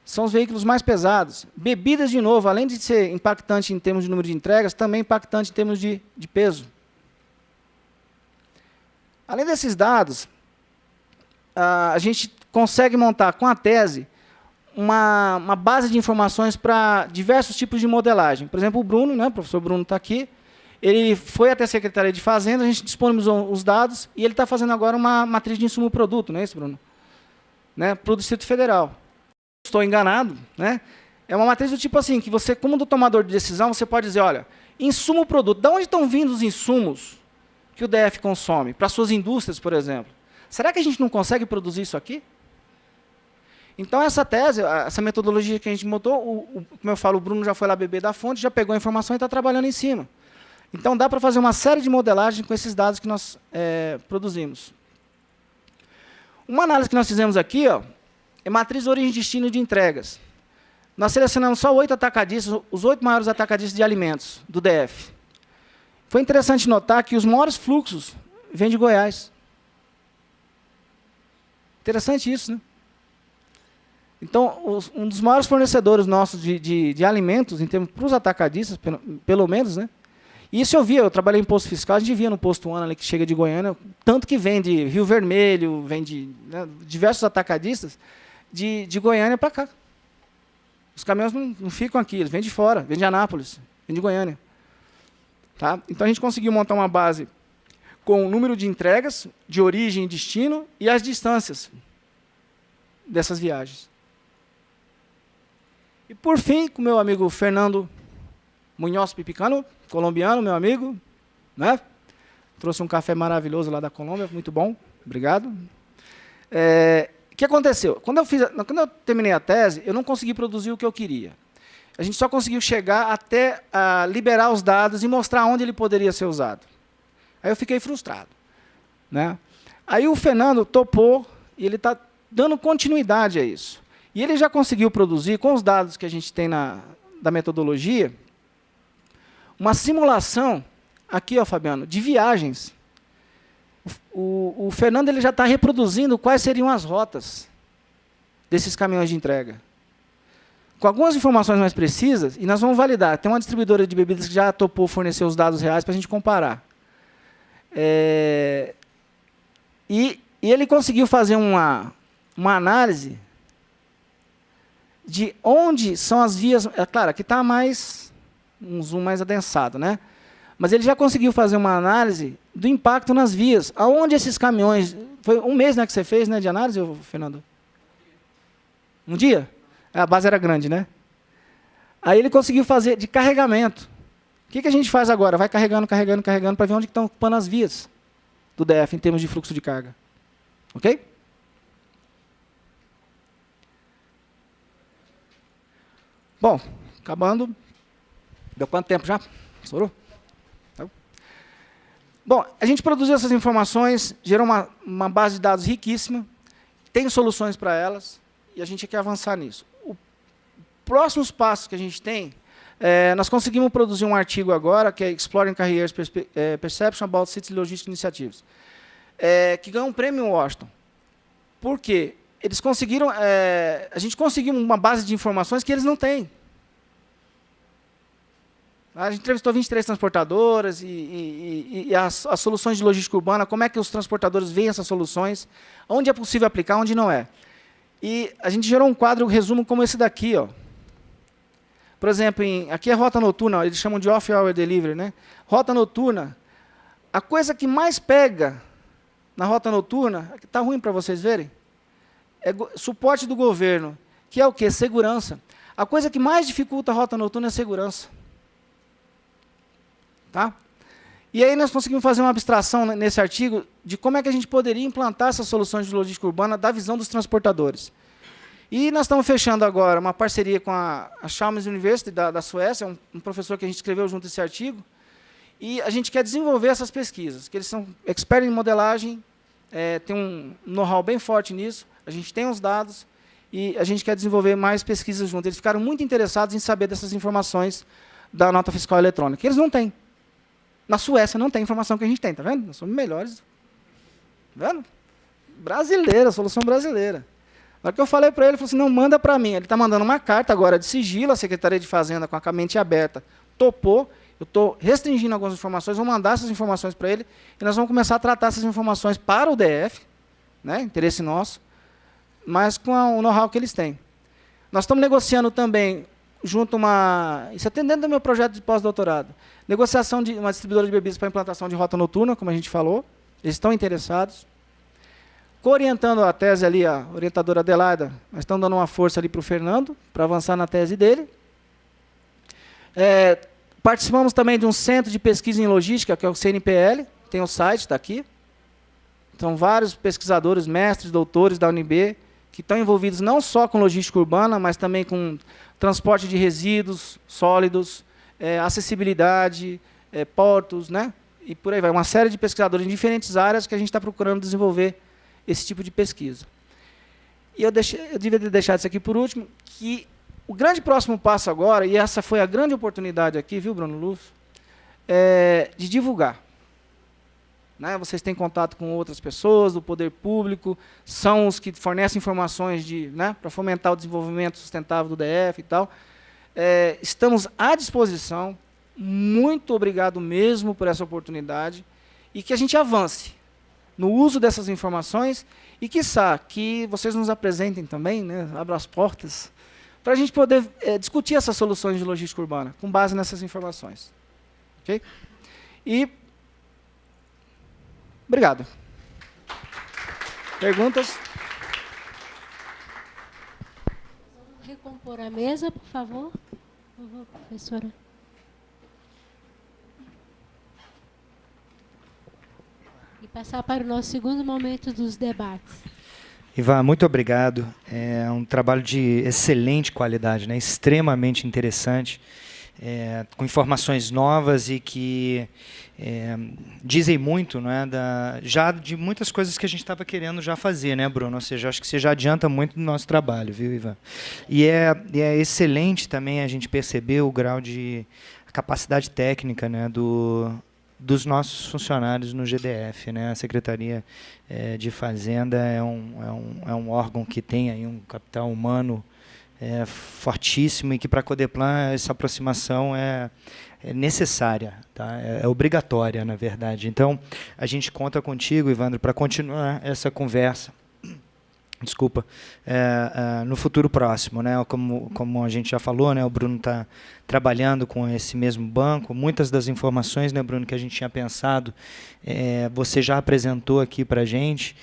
São os veículos mais pesados. Bebidas, de novo, além de ser impactante em termos de número de entregas, também impactante em termos de peso. Além desses dados, a gente consegue montar com a tese uma base de informações para diversos tipos de modelagem. Por exemplo, o Bruno, né, o professor Bruno está aqui, ele foi até a Secretaria de Fazenda, a gente disponibilizou os dados e ele está fazendo agora uma matriz de insumo-produto, não é isso, Bruno? Né, para o Distrito Federal. Estou enganado, né? É uma matriz do tipo assim, que você, como do tomador de decisão, você pode dizer, olha, insumo-produto, de onde estão vindo os insumos que o DF consome? Para suas indústrias, por exemplo. Será que a gente não consegue produzir isso aqui? Então, essa tese, essa metodologia que a gente montou, como eu falo, o Bruno já foi lá beber da fonte, já pegou a informação e está trabalhando em cima. Então, dá para fazer uma série de modelagens com esses dados que nós produzimos. Uma análise que nós fizemos aqui, ó, é matriz origem e destino de entregas. Nós selecionamos só 8 atacadistas, os 8 maiores atacadistas de alimentos do DF. Foi interessante notar que os maiores fluxos vêm de Goiás. Interessante isso, né? Então, um dos maiores fornecedores nossos de alimentos, em termos para os atacadistas, pelo menos, né? E isso eu via, eu trabalhei em posto fiscal, a gente via no posto Ana, ali, que chega de Goiânia, tanto que vem de Rio Vermelho, vem de diversos atacadistas, de Goiânia para cá. Os caminhões não ficam aqui, eles vêm de fora, vêm de Anápolis, vêm de Goiânia. Tá? Então, a gente conseguiu montar uma base com o número de entregas, de origem e destino, e as distâncias dessas viagens. E, por fim, com o meu amigo Fernando Munhoz Pipicano, colombiano, meu amigo, né? Trouxe um café maravilhoso lá da Colômbia, muito bom, obrigado. O que aconteceu? Quando eu terminei a tese, eu não consegui produzir o que eu queria. A gente só conseguiu chegar até liberar os dados e mostrar onde ele poderia ser usado. Aí eu fiquei frustrado, né? Aí o Fernando topou e ele está dando continuidade a isso. E ele já conseguiu produzir, com os dados que a gente tem da metodologia, uma simulação, aqui, ó, Fabiano, de viagens. O Fernando ele já está reproduzindo quais seriam as rotas desses caminhões de entrega. Com algumas informações mais precisas, e nós vamos validar. Tem uma distribuidora de bebidas que já topou fornecer os dados reais para a gente comparar. E ele conseguiu fazer uma análise de onde são as vias. Claro, aqui está um zoom mais adensado, né? Mas ele já conseguiu fazer uma análise do impacto nas vias. Aonde esses caminhões... Foi um mês, né, que você fez, né, de análise, Fernando? Um dia? A base era grande, né? Aí ele conseguiu fazer de carregamento. O que a gente faz agora? Vai carregando, carregando, carregando, para ver onde estão ocupando as vias do DF, em termos de fluxo de carga. Ok? Bom, acabando. Deu quanto tempo já? Estourou? Bom, a gente produziu essas informações, gerou uma base de dados riquíssima, tem soluções para elas, e a gente quer avançar nisso. Os próximos passos que a gente tem Nós conseguimos produzir um artigo agora, que é Exploring Careers Perception about City Logistics Initiatives, que ganhou um prêmio em Washington. Por quê? Eles conseguiram, a gente conseguiu uma base de informações que eles não têm. A gente entrevistou 23 transportadoras e as soluções de logística urbana, como é que os transportadores veem essas soluções, onde é possível aplicar, onde não é. E a gente gerou um quadro, resumo, como esse daqui. Ó. Por exemplo, aqui é rota noturna, ó, eles chamam de off-hour delivery. Né? Rota noturna, a coisa que mais pega na rota noturna, está ruim para vocês verem, é suporte do governo, que é o quê? Segurança. A coisa que mais dificulta a rota noturna é segurança. Tá? E aí nós conseguimos fazer uma abstração nesse artigo de como é que a gente poderia implantar essas soluções de logística urbana da visão dos transportadores. E nós estamos fechando agora uma parceria com a Chalmers University, da Suécia, um professor que a gente escreveu junto esse artigo, e a gente quer desenvolver essas pesquisas, que eles são expertos em modelagem, tem um know-how bem forte nisso, a gente tem os dados, e a gente quer desenvolver mais pesquisas junto. Eles ficaram muito interessados em saber dessas informações da nota fiscal eletrônica. Eles não têm. Na Suécia não tem a informação que a gente tem, tá vendo? Nós somos melhores. Tá vendo? Brasileira, solução brasileira. Na hora que eu falei para ele, ele falou assim, não, manda para mim. Ele está mandando uma carta agora de sigilo, a Secretaria de Fazenda, com a mente aberta, topou. Eu estou restringindo algumas informações, vou mandar essas informações para ele, e nós vamos começar a tratar essas informações para o DF, né, interesse nosso, mas com o know-how que eles têm. Nós estamos negociando também, junto isso é dentro do meu projeto de pós-doutorado, negociação de uma distribuidora de bebidas para implantação de rota noturna, como a gente falou, eles estão interessados. Orientando a tese ali, a orientadora Adelaida, nós estamos dando uma força ali para o Fernando, para avançar na tese dele. Participamos também de um centro de pesquisa em logística, que é o CNPL, tem o site, está aqui. São vários pesquisadores, mestres, doutores da UNB, que estão envolvidos não só com logística urbana, mas também com transporte de resíduos sólidos, acessibilidade, portos, né? E por aí vai. Uma série de pesquisadores em diferentes áreas que a gente está procurando desenvolver esse tipo de pesquisa. E eu devia ter deixado isso aqui por último, que o grande próximo passo agora, e essa foi a grande oportunidade aqui, viu, Bruno Luz, de divulgar. Né? Vocês têm contato com outras pessoas do poder público, são os que fornecem informações para fomentar o desenvolvimento sustentável do DF e tal. Estamos à disposição, muito obrigado mesmo por essa oportunidade, e que a gente avance no uso dessas informações e, quiçá, que vocês nos apresentem também, né, abram as portas, para a gente poder discutir essas soluções de logística urbana, com base nessas informações. Ok? E obrigado. Perguntas? Vamos recompor a mesa, por favor. Por favor, professora. E passar para o nosso segundo momento dos debates. Ivan, muito obrigado. É um trabalho de excelente qualidade, né? Extremamente interessante, com informações novas e que dizem muito, né, já de muitas coisas que a gente estava querendo já fazer, né, Bruno? Ou seja, acho que você já adianta muito do nosso trabalho, viu, Ivan? E é excelente também a gente perceber o grau de capacidade técnica, né, dos nossos funcionários no GDF, né? A Secretaria de Fazenda é um órgão que tem aí um capital humano fortíssimo e que para a Codeplan essa aproximação é necessária, tá? É obrigatória, na verdade. Então, a gente conta contigo, Ivandro, para continuar essa conversa. Desculpa, no futuro próximo, né? Como a gente já falou, né? O Bruno está trabalhando com esse mesmo banco. Muitas das informações, né, Bruno, que a gente tinha pensado, você já apresentou aqui para a gente.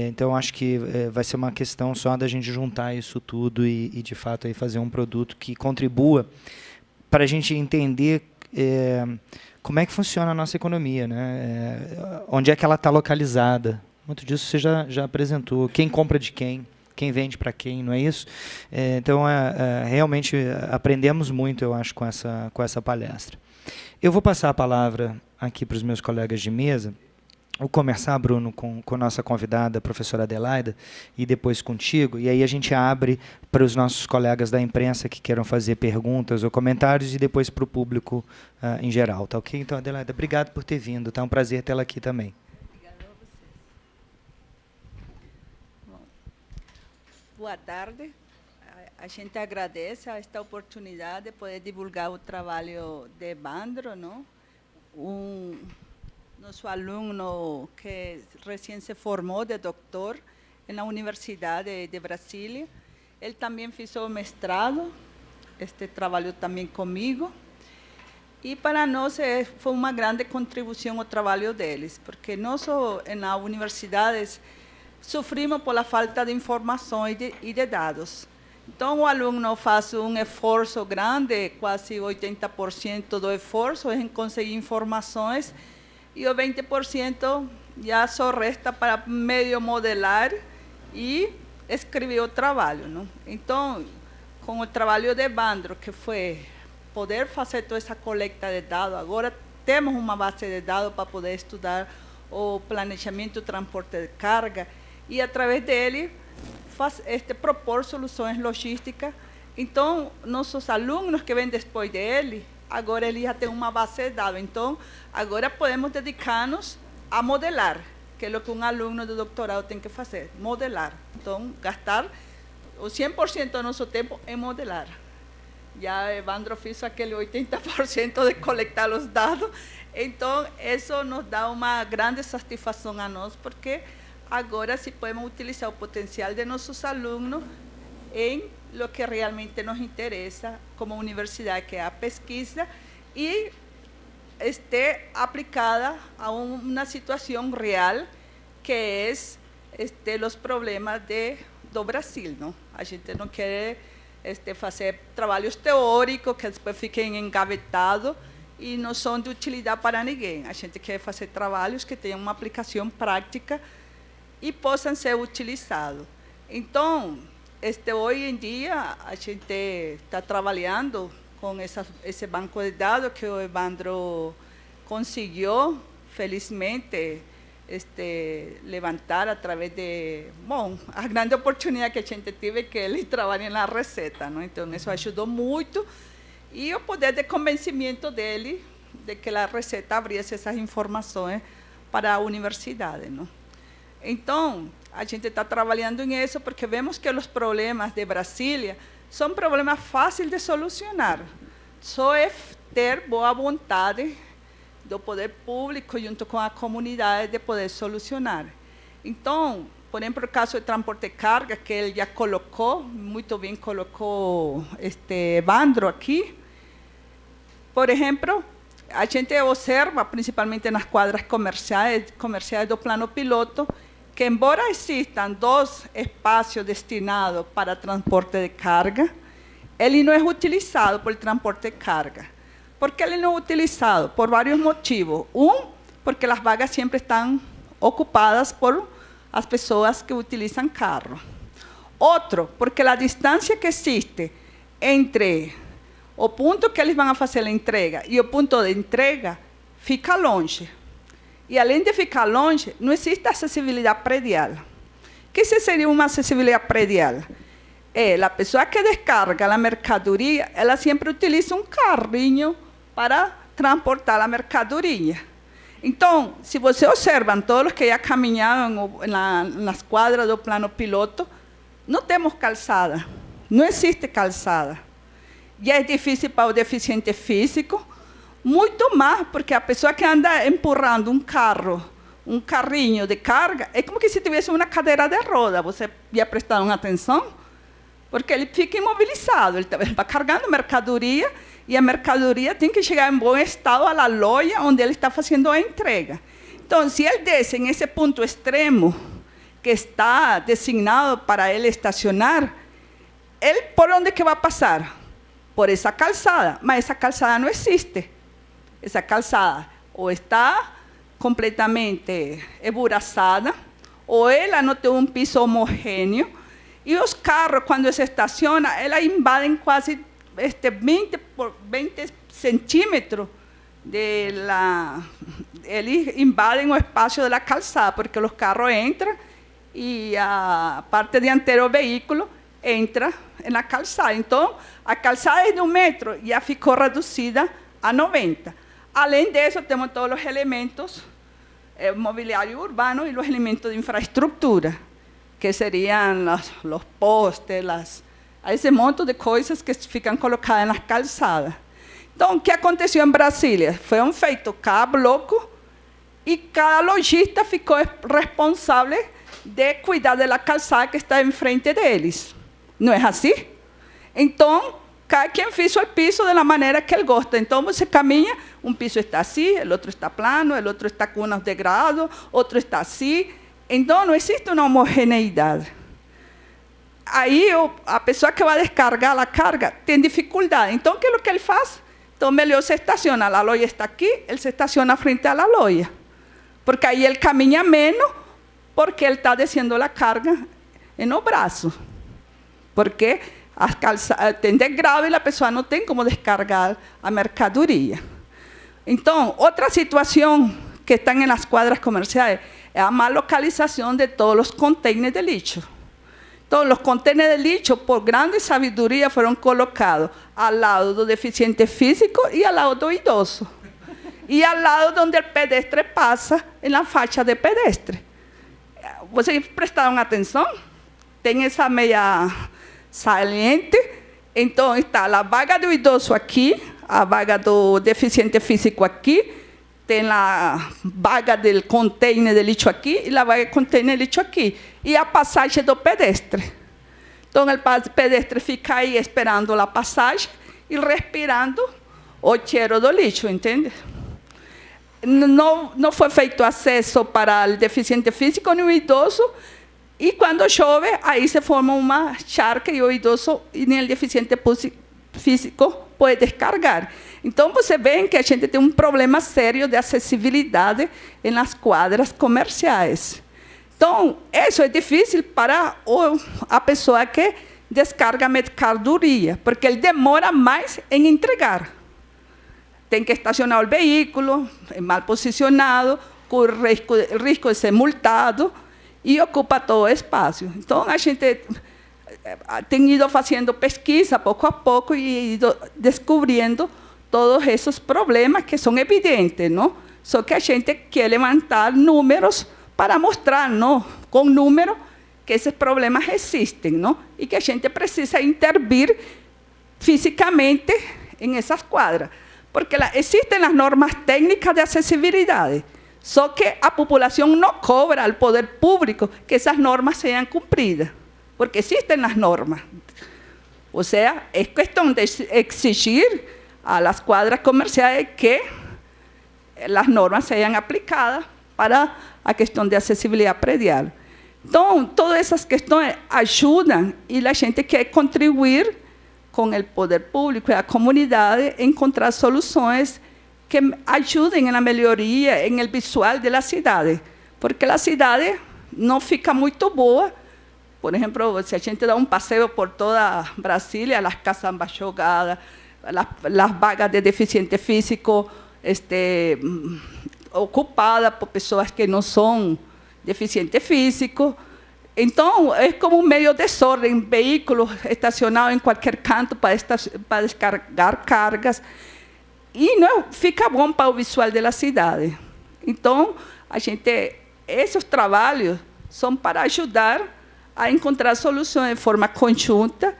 Então, acho que vai ser uma questão só da gente juntar isso tudo e de fato, aí fazer um produto que contribua para a gente entender como é que funciona a nossa economia, né? Onde é que ela está localizada. Muito disso você já apresentou. Quem compra de quem vende para quem, não é isso? Então, realmente, aprendemos muito, eu acho, com essa palestra. Eu vou passar a palavra aqui para os meus colegas de mesa. Vou começar, Bruno, com a nossa convidada, a professora Adelaida, e depois contigo, e aí a gente abre para os nossos colegas da imprensa que queiram fazer perguntas ou comentários, e depois para o público em geral, tá ok? Então, Adelaida, obrigado por ter vindo, tá um prazer tê-la aqui também. Obrigada a vocês. Bom, boa tarde. A gente agradece esta oportunidade de poder divulgar o trabalho de Evandro, não? Nosso aluno que recém se formou de doutor na Universidade de Brasília. Ele também fez o mestrado, trabalhou também comigo. E para nós foi uma grande contribuição o trabalho deles, porque nós, nas universidades, sofrimos por a falta de informações e de dados. Então, o aluno faz um esforço grande, quase 80% do esforço em conseguir informações, e o 20% já só resta para meio modelar e escrever o trabalho, não? Então, com o trabalho de Evandro, que foi poder fazer toda essa coleta de dados, agora temos uma base de dados para poder estudar o planejamento e transporte de carga, e através dele propor soluções logísticas. Então, nossos alunos que vêm depois dele, agora ele já tem uma base de dados. Então, agora podemos dedicar-nos a modelar, que é o que um aluno de doutorado tem que fazer, modelar. Então, gastar o 100% do nosso tempo em modelar. Já Evandro fez aquele 80% de coletar os dados. Então, isso nos dá uma grande satisfação a nós, porque agora sim podemos utilizar o potencial de nossos alunos em lo que realmente nos interessa como universidade, que é a pesquisa, e aplicada a uma situação real, que é os problemas do Brasil, não? A gente não quer fazer trabalhos teóricos que depois fiquem engavetados e não são de utilidade para ninguém. A gente quer fazer trabalhos que tenham uma aplicação prática e possam ser utilizados. Então, hoje em dia, a gente está trabalhando com esse banco de dados que o Evandro conseguiu, felizmente, levantar através de... Bom, a grande oportunidade que a gente teve é que ele trabalha na Receita, não? Então, isso ajudou muito. E o poder de convencimento dele de que a Receita abrisse essas informações para a universidade, não? Então, a gente está trabalhando nisso porque vemos que os problemas de Brasília são problemas fáceis de solucionar. Só é ter boa vontade do poder público junto com a comunidade de poder solucionar. Então, por exemplo, o caso de transporte de carga, que ele já colocou, muito bem colocou Evandro aqui. Por exemplo, a gente observa, principalmente nas quadras comerciais do plano piloto, que embora existam 2 espaços destinados para transporte de carga, ele não é utilizado por transporte de carga. ¿Por qué ele não é utilizado? Por vários motivos. Porque as vagas sempre estão ocupadas por as pessoas que utilizam carro. Outro, porque a distância que existe entre o ponto que eles vão fazer a entrega e o ponto de entrega fica longe. E além de ficar longe, não existe acessibilidade predial. O que seria uma acessibilidade predial? A pessoa que descarga a mercadoria, ela sempre utiliza um carrinho para transportar a mercadoria. Então, se você observa, todos os que já caminharam nas quadras do plano piloto, não temos calçada, não existe calçada. E é difícil para o deficiente físico, muito mais, porque a pessoa que anda empurrando um carrinho de carga, é como se tivesse uma cadeira de roda. Você já prestou atenção? Porque ele fica imobilizado, ele está carregando mercadoria e a mercadoria tem que chegar em bom estado à loja onde ele está fazendo a entrega. Então, se ele desce em esse ponto extremo que está designado para ele estacionar, ele por onde que vai passar? Por essa calçada, mas essa calçada não existe. Essa calçada ou está completamente esburaçada, ou ela não tem um piso homogêneo, e os carros, quando se estacionam, elas invadem quase 20 por 20 centímetros eles invadem o espaço da calçada, porque os carros entram e a parte dianteira do veículo entra na calçada. Então, a calçada é de 1 metro, já ficou reduzida a 90. Além disso, temos todos os elementos mobiliário urbano e os elementos de infraestrutura, que seriam os postes, esse monte de coisas que ficam colocadas nas calçadas. Então, o que aconteceu em Brasília? Foi feito cada bloco e cada lojista ficou responsável de cuidar da calçada que está em frente deles. Não é assim? Então, cada quem fez o piso da maneira que ele gosta. Então, você caminha, um piso está assim, o outro está plano, o outro está com uns degraus, outro está assim. Então, não existe uma homogeneidade. Aí, a pessoa que vai descargar a carga tem dificuldade. Então, o que é o que ele faz? Então, melhor se estaciona. A loja está aqui, ele se estaciona frente à loja. Porque aí ele caminha menos, porque ele está descendo a carga no braço. Porque as calçadas tem degrau e a pessoa não tem como descargar a mercadoria. Então, outra situação que está nas quadras comerciais é a má localização de todos os containers de lixo. Então, os containers de lixo, por grande sabedoria, foram colocados ao lado do deficiente físico e ao lado do idoso. E ao lado onde o pedestre passa, na faixa de pedestre. Vocês prestaram atenção? Tem essa meia saliente. Então, está a vaga do idoso aqui, a vaga do deficiente físico aqui, tem a vaga do container de lixo aqui e a vaga do container de lixo aqui. E a passagem do pedestre. Então, o pedestre fica aí esperando a passagem e respirando o cheiro do lixo, entende? Não foi feito acesso para o deficiente físico nem o idoso, e quando chove, aí se forma uma charca e o idoso e nem o deficiente físico pode descargar. Então, você vê que a gente tem um problema sério de acessibilidade nas quadras comerciais. Então, isso é difícil para a pessoa que descarga a mercadoria, porque ele demora mais em entregar. Tem que estacionar o veículo, é mal posicionado, com risco de ser multado, e ocupa todo o espaço. Então, a gente tem ido fazendo pesquisa pouco a pouco e ido descobrindo todos esses problemas que são evidentes, não? Só que a gente quer levantar números para mostrar, não, com números, que esses problemas existem, não? E que a gente precisa intervir fisicamente em essas quadras. Porque existem as normas técnicas de acessibilidade, só que a população não cobra ao poder público que essas normas sejam cumpridas, porque existem as normas. Ou seja, é questão de exigir a las quadras comerciais que as normas sejam aplicadas para a questão de acessibilidade predial. Então, todas essas questões ajudam e a gente quer contribuir com o poder público e a comunidade a encontrar soluções que ajudem na melhoria no visual da cidade, porque a cidade não fica muito boa. Por exemplo, se a gente dá um passeio por toda Brasília, as casas mais jogadas, as vagas de deficiente físico ocupadas por pessoas que não são deficientes físicos. Então, é como um meio desordem, veículos estacionados em qualquer canto para descarregar cargas, e não fica bom para o visual da cidade. Então, esses trabalhos são para ajudar a encontrar soluções de forma conjunta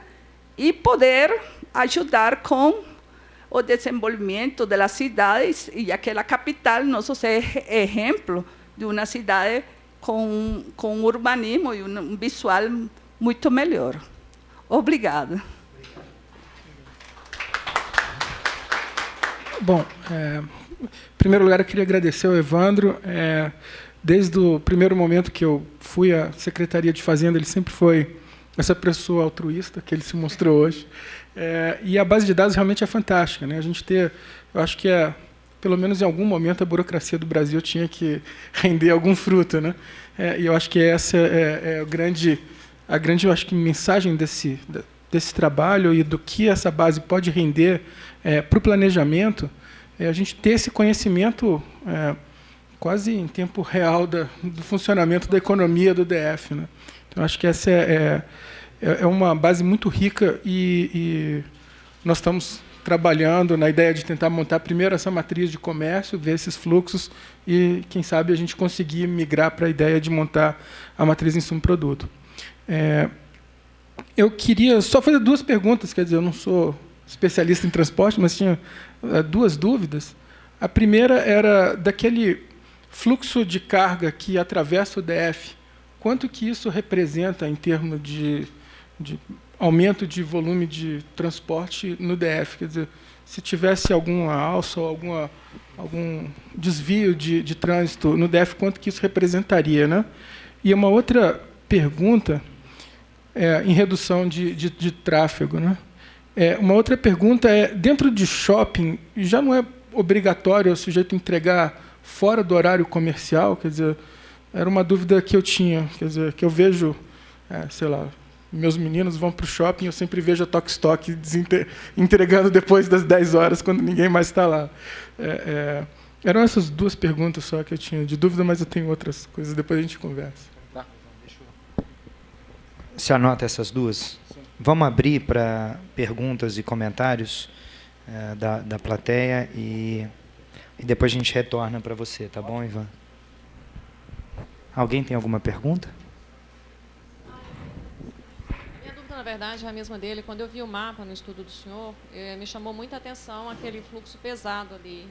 e poder ajudar com o desenvolvimento das cidades, e aquela capital nosso é exemplo de uma cidade com um urbanismo e um visual muito melhor. Obrigada. Bom, em primeiro lugar, eu queria agradecer ao Evandro. Desde o primeiro momento que eu fui à Secretaria de Fazenda, ele sempre foi essa pessoa altruísta que ele se mostrou hoje. E a base de dados realmente é fantástica, né? A gente eu acho que pelo menos em algum momento a burocracia do Brasil tinha que render algum fruto, né? E eu acho que essa é a grande eu acho que mensagem desse trabalho e do que essa base pode render para o planejamento, a gente ter esse conhecimento quase em tempo real do funcionamento da economia do DF, né? Então, acho que essa é uma base muito rica e nós estamos trabalhando na ideia de tentar montar primeiro essa matriz de comércio, ver esses fluxos e, quem sabe, a gente conseguir migrar para a ideia de montar a matriz insumo-produto. Eu queria só fazer 2 perguntas, quer dizer, eu não sou especialista em transporte, mas tinha 2 dúvidas. A primeira era daquele fluxo de carga que atravessa o DF, quanto que isso representa em termos de aumento de volume de transporte no DF? Quer dizer, se tivesse alguma alça ou algum desvio de trânsito no DF, quanto que isso representaria, né? E uma outra pergunta em redução de tráfego, né? Uma outra pergunta dentro de shopping, já não é obrigatório o sujeito entregar fora do horário comercial? Quer dizer, era uma dúvida que eu tinha, quer dizer, que eu vejo, sei lá, meus meninos vão para o shopping, eu sempre vejo a Tokstok entregando depois das 10 horas, quando ninguém mais está lá. Eram essas 2 perguntas só que eu tinha de dúvida, mas eu tenho outras coisas, depois a gente conversa. Você anota essas 2? Sim. Vamos abrir para perguntas e comentários da plateia e depois a gente retorna para você, tá bom, Ivan? Alguém tem alguma pergunta? Minha dúvida, na verdade, é a mesma dele. Quando eu vi o mapa no estudo do senhor, me chamou muita atenção aquele fluxo pesado ali,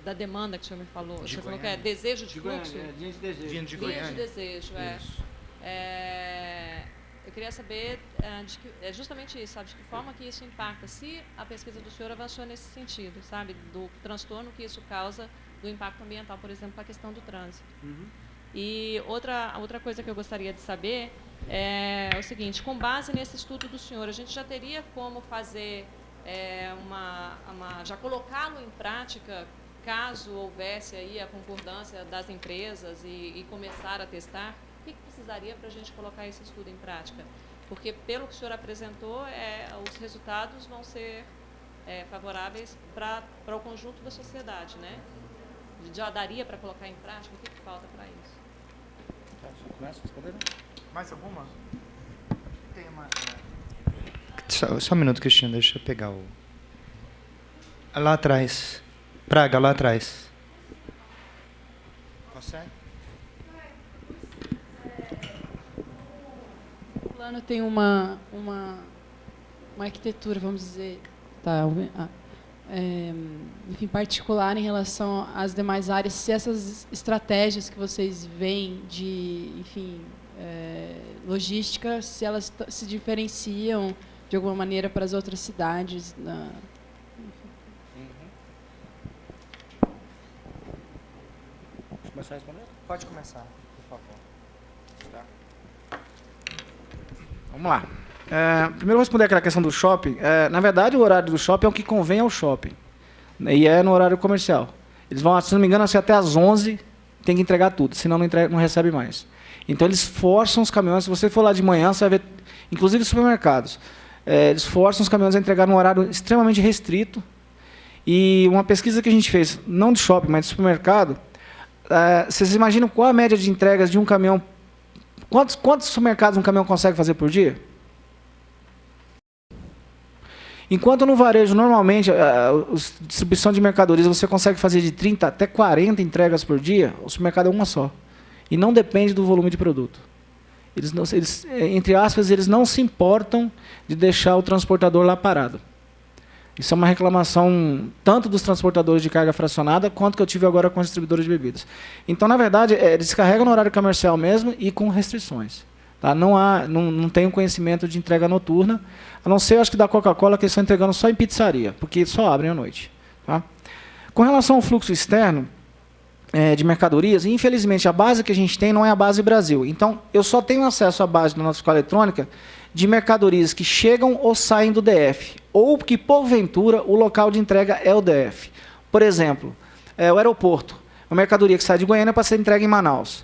da demanda que o senhor me falou. Você falou que é desejo de fluxo? Linha de desejo. Linha de Goiânia. Linha de desejo, eu queria saber justamente isso, sabe, de que forma que isso impacta, se a pesquisa do senhor avançou nesse sentido, sabe, do transtorno que isso causa, do impacto ambiental, por exemplo, para a questão do trânsito. Uhum. E outra coisa que eu gostaria de saber é o seguinte: com base nesse estudo do senhor, a gente já teria como fazer já colocá-lo em prática, caso houvesse aí a concordância das empresas e começar a testar? O que precisaria para a gente colocar esse estudo em prática? Porque, pelo que o senhor apresentou, os resultados vão ser favoráveis para o conjunto da sociedade, né? Já daria para colocar em prática? O que falta para isso? Começa a responder? Mais alguma? Tem uma... Só um minuto, Cristina, deixa eu pegar o... Lá atrás. Praga, lá atrás. Consegue? O plano tem uma arquitetura, vamos dizer, enfim, particular em relação às demais áreas, se essas estratégias que vocês veem de, enfim, logística, se elas se diferenciam de alguma maneira para as outras cidades. Começar a responder? Pode começar, por favor. Tá. Vamos lá. Primeiro eu vou responder aquela questão do shopping. Na verdade, o horário do shopping é o que convém ao shopping. E é no horário comercial. Eles vão, se não me engano, assim, até às 11 tem que entregar tudo, senão não recebe mais. Então, eles forçam os caminhões. Se você for lá de manhã, você vai ver, inclusive supermercados, eles forçam os caminhões a entregar num horário extremamente restrito. E uma pesquisa que a gente fez, não de shopping, mas de supermercado, vocês imaginam qual a média de entregas de um caminhão? Quantos supermercados um caminhão consegue fazer por dia? Enquanto no varejo, normalmente, a distribuição de mercadorias, você consegue fazer de 30 até 40 entregas por dia, o supermercado é uma só. E não depende do volume de produto. Eles, entre aspas, eles não se importam de deixar o transportador lá parado. Isso é uma reclamação tanto dos transportadores de carga fracionada, quanto que eu tive agora com os distribuidores de bebidas. Então, na verdade, eles carregam no horário comercial mesmo e com restrições. Tá? Não tem um conhecimento de entrega noturna, a não ser, acho que da Coca-Cola, que eles estão entregando só em pizzaria, porque só abrem à noite. Tá? Com relação ao fluxo externo de mercadorias, infelizmente, a base que a gente tem não é a base Brasil. Então, eu só tenho acesso à base da nossa escola eletrônica de mercadorias que chegam ou saem do DF, ou que, porventura, o local de entrega é o DF. Por exemplo, o aeroporto, uma mercadoria que sai de Goiânia para ser entregue em Manaus.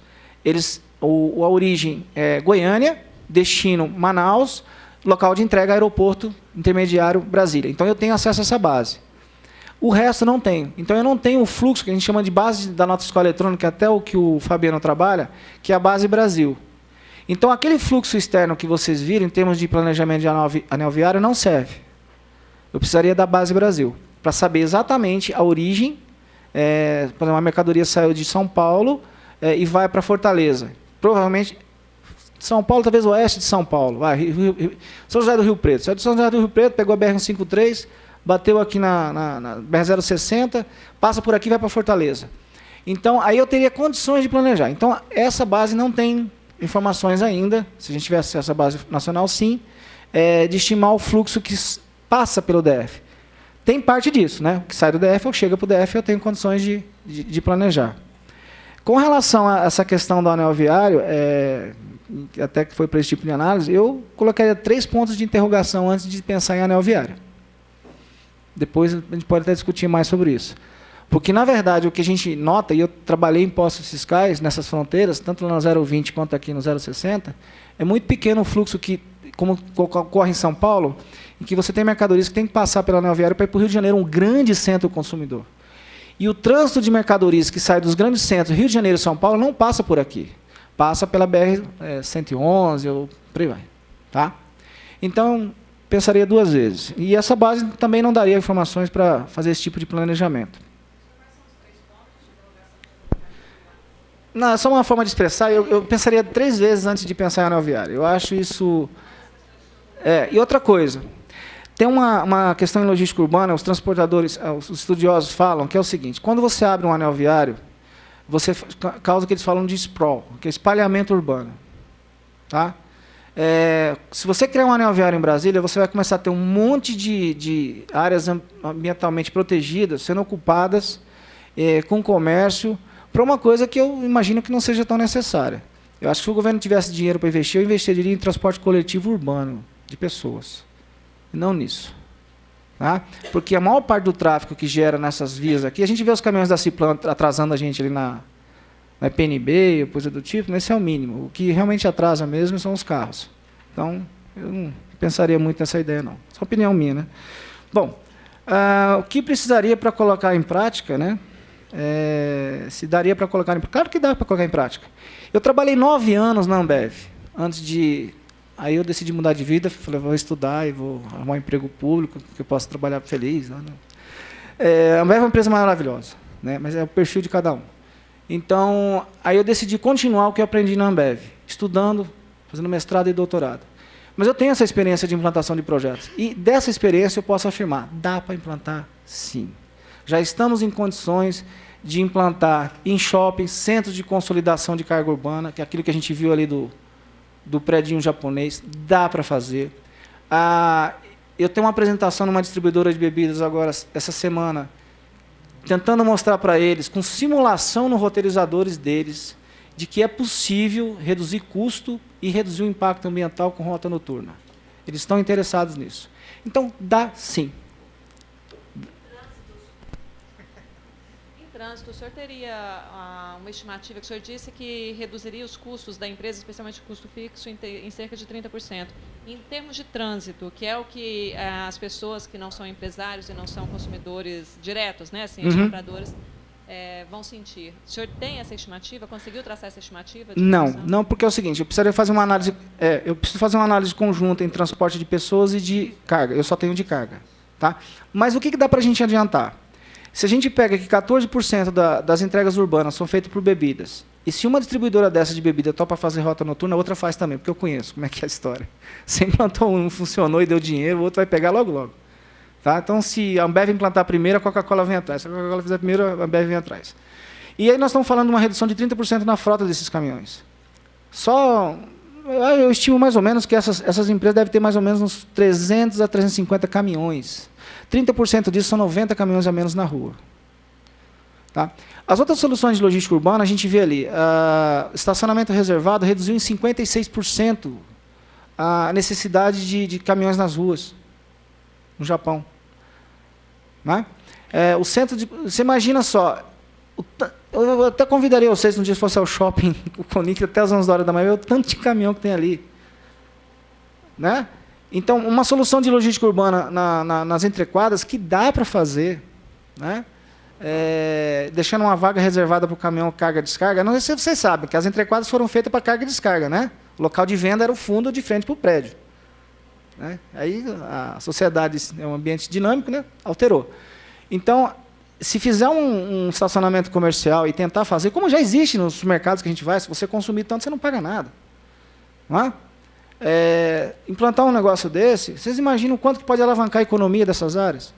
A origem é Goiânia, destino Manaus, local de entrega aeroporto intermediário Brasília. Então, eu tenho acesso a essa base. O resto não tem. Então, eu não tenho o fluxo que a gente chama de base da nota fiscal eletrônica, até o que o Fabiano trabalha, que é a base Brasil. Então, aquele fluxo externo que vocês viram, em termos de planejamento de anel viário, não serve. Eu precisaria da base Brasil, para saber exatamente a origem. Por exemplo, uma mercadoria saiu de São Paulo e vai para Fortaleza. Provavelmente, São Paulo, talvez oeste de São Paulo. São José do Rio Preto. Saiu de São José do Rio Preto, pegou a BR-153, bateu aqui na BR-060, passa por aqui e vai para Fortaleza. Então, aí eu teria condições de planejar. Então, essa base não tem informações ainda, se a gente tivesse essa base nacional, sim, de estimar o fluxo que passa pelo DF. Tem parte disso, né? O que sai do DF, ou chega para o DF, eu tenho condições de planejar. Com relação a essa questão do anel viário, até que foi para esse tipo de análise, eu colocaria 3 pontos de interrogação antes de pensar em anel viário. Depois a gente pode até discutir mais sobre isso. Porque, na verdade, o que a gente nota, e eu trabalhei em impostos fiscais nessas fronteiras, tanto lá no 020 quanto aqui no 060, é muito pequeno o fluxo que, como ocorre em São Paulo, em que você tem mercadorias que tem que passar pelo anel viário para ir para o Rio de Janeiro, um grande centro consumidor. E o trânsito de mercadorias que sai dos grandes centros, Rio de Janeiro e São Paulo, não passa por aqui. Passa pela BR-111, ou por aí vai. Tá? Então, pensaria 2 vezes. E essa base também não daria informações para fazer esse tipo de planejamento. Não, é só uma forma de expressar. Eu pensaria 3 vezes antes de pensar em anel viário. Eu acho isso... E outra coisa. Tem uma questão em logística urbana, os transportadores, os estudiosos falam, que é o seguinte: quando você abre um anel viário, você causa o que eles falam de sprawl, que é espalhamento urbano. Tá? Se você criar um anel viário em Brasília, você vai começar a ter um monte de áreas ambientalmente protegidas, sendo ocupadas com comércio, para uma coisa que eu imagino que não seja tão necessária. Eu acho que se o governo tivesse dinheiro para investir, eu investiria em transporte coletivo urbano de pessoas, e não nisso. Tá? Porque a maior parte do tráfego que gera nessas vias aqui, a gente vê os caminhões da Ciplan atrasando a gente ali na PNB, coisa do tipo, esse é o mínimo. O que realmente atrasa mesmo são os carros. Então, eu não pensaria muito nessa ideia, não. Essa é uma opinião minha, né? Bom, o que precisaria para colocar em prática, né? Se daria para colocar em prática? Claro que dá para colocar em prática. Eu trabalhei 9 anos na Ambev, antes de... Aí eu decidi mudar de vida, falei, vou estudar e vou arrumar um emprego público, que eu possa trabalhar feliz. Né? A Ambev é uma empresa maravilhosa, né? Mas é o perfil de cada um. Então, aí eu decidi continuar o que eu aprendi na Ambev, estudando, fazendo mestrado e doutorado. Mas eu tenho essa experiência de implantação de projetos. E dessa experiência eu posso afirmar, dá para implantar sim. Já estamos em condições de implantar em shoppings, centros de consolidação de carga urbana, que é aquilo que a gente viu ali do predinho japonês, dá para fazer. Eu tenho uma apresentação numa distribuidora de bebidas agora, essa semana, tentando mostrar para eles, com simulação nos roteirizadores deles, de que é possível reduzir custo e reduzir o impacto ambiental com rota noturna. Eles estão interessados nisso. Então, dá sim. Trânsito, o senhor teria uma estimativa que o senhor disse que reduziria os custos da empresa, especialmente o custo fixo, em cerca de 30%. Em termos de trânsito, que é o que as pessoas que não são empresários e não são consumidores diretos, né, assim, compradores, vão sentir. O senhor tem essa estimativa? Conseguiu traçar essa estimativa? Não, porque é o seguinte, eu precisaria fazer uma análise, eu preciso fazer uma análise conjunta em transporte de pessoas e de carga. Eu só tenho de carga. Tá? Mas o que dá para a gente adiantar? Se a gente pega que 14% das entregas urbanas são feitas por bebidas, e se uma distribuidora dessa de bebida topa fazer rota noturna, a outra faz também, porque eu conheço como é que é a história. Você implantou um, não funcionou e deu dinheiro, o outro vai pegar logo, logo. Tá? Então, se a Ambev implantar primeiro, a Coca-Cola vem atrás. Se a Coca-Cola fizer primeiro, a Ambev vem atrás. E aí nós estamos falando de uma redução de 30% na frota desses caminhões. Eu estimo mais ou menos que essas empresas devem ter mais ou menos uns 300 a 350 caminhões. 30% disso são 90 caminhões a menos na rua. Tá? As outras soluções de logística urbana, a gente vê ali, estacionamento reservado reduziu em 56% a necessidade de caminhões nas ruas, no Japão. Né? O centro de... Você imagina só, eu até convidaria vocês, um dia se fosse ao shopping, o Conic, até às 11 horas da manhã, o tanto de caminhão que tem ali. Né? Então, uma solução de logística urbana nas entrequadras que dá para fazer, né? Deixando uma vaga reservada para o caminhão carga-descarga. Não sei se vocês sabem que as entrequadras foram feitas para carga e descarga, né? O local de venda era o fundo de frente para o prédio, né? Aí a sociedade é um ambiente dinâmico, né? Alterou. Então, se fizer um estacionamento comercial e tentar fazer, como já existe nos mercados que a gente vai, se você consumir tanto, você não paga nada. Não é? Implantar um negócio desse, vocês imaginam o quanto que pode alavancar a economia dessas áreas?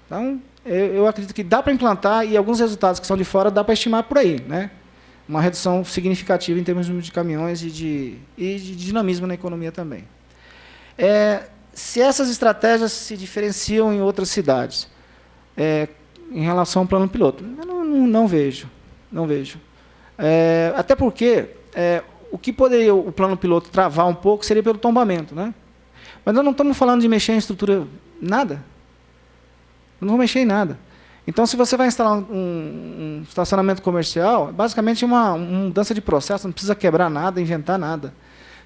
Então, eu acredito que dá para implantar e alguns resultados que são de fora dá para estimar por aí, né? Uma redução significativa em termos de caminhões e de dinamismo na economia também. Se essas estratégias se diferenciam em outras cidades, em relação ao plano piloto, eu não vejo. Não vejo. Até porque o que poderia o plano piloto travar um pouco seria pelo tombamento, né? Mas nós não estamos falando de mexer em estrutura, nada. Não vou mexer em nada. Então, se você vai instalar um estacionamento comercial, basicamente é uma mudança de processo, não precisa quebrar nada, inventar nada.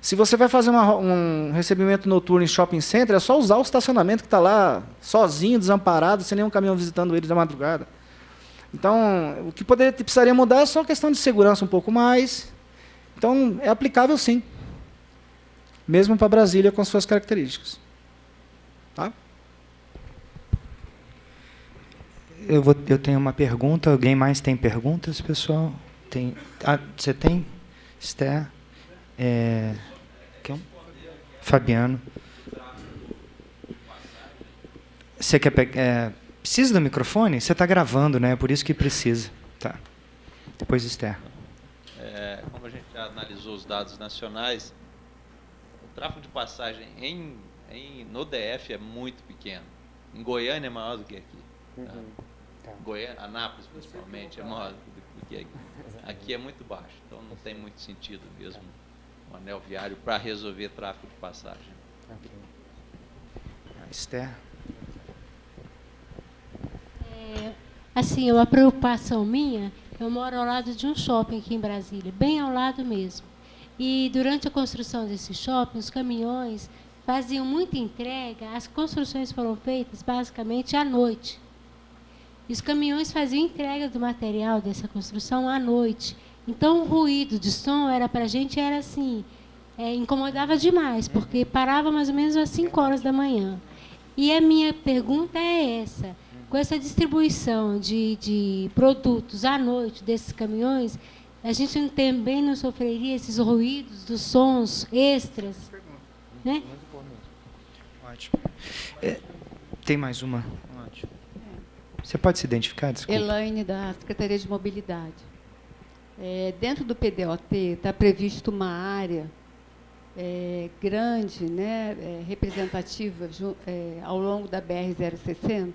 Se você vai fazer um recebimento noturno em shopping center, é só usar o estacionamento que está lá, sozinho, desamparado, sem nenhum caminhão visitando ele da madrugada. Então, o que precisaria mudar é só a questão de segurança um pouco mais. Então, é aplicável sim. Mesmo para Brasília com as suas características. Tá? Eu tenho uma pergunta. Alguém mais tem perguntas, pessoal? Você tem? Esther? Fabiano. Você quer pegar? Precisa do microfone? Você está gravando, né? É por isso que precisa. Tá. Depois, Esther. Como a gente já analisou os dados nacionais, o tráfego de passagem no DF é muito pequeno. Em Goiânia é maior do que aqui. Tá? Goiânia, Anápolis, principalmente, é maior do que aqui. Aqui é muito baixo, então não tem muito sentido mesmo um anel viário para resolver tráfego de passagem. Esther? Assim, uma preocupação minha, eu moro ao lado de um shopping aqui em Brasília, bem ao lado mesmo. E durante a construção desse shopping, os caminhões faziam muita entrega, as construções foram feitas basicamente à noite. E os caminhões faziam entrega do material dessa construção à noite. Então, o ruído de som para a gente era assim, incomodava demais, porque parava mais ou menos às 5 horas da manhã. E a minha pergunta é essa: com essa distribuição de produtos à noite desses caminhões, a gente também não sofreria esses ruídos dos sons extras? Né? Ótimo. Tem mais uma? Ótimo. Você pode se identificar? Desculpa. Elaine, da Secretaria de Mobilidade. Dentro do PDOT está previsto uma área grande, né, representativa, ao longo da BR-060,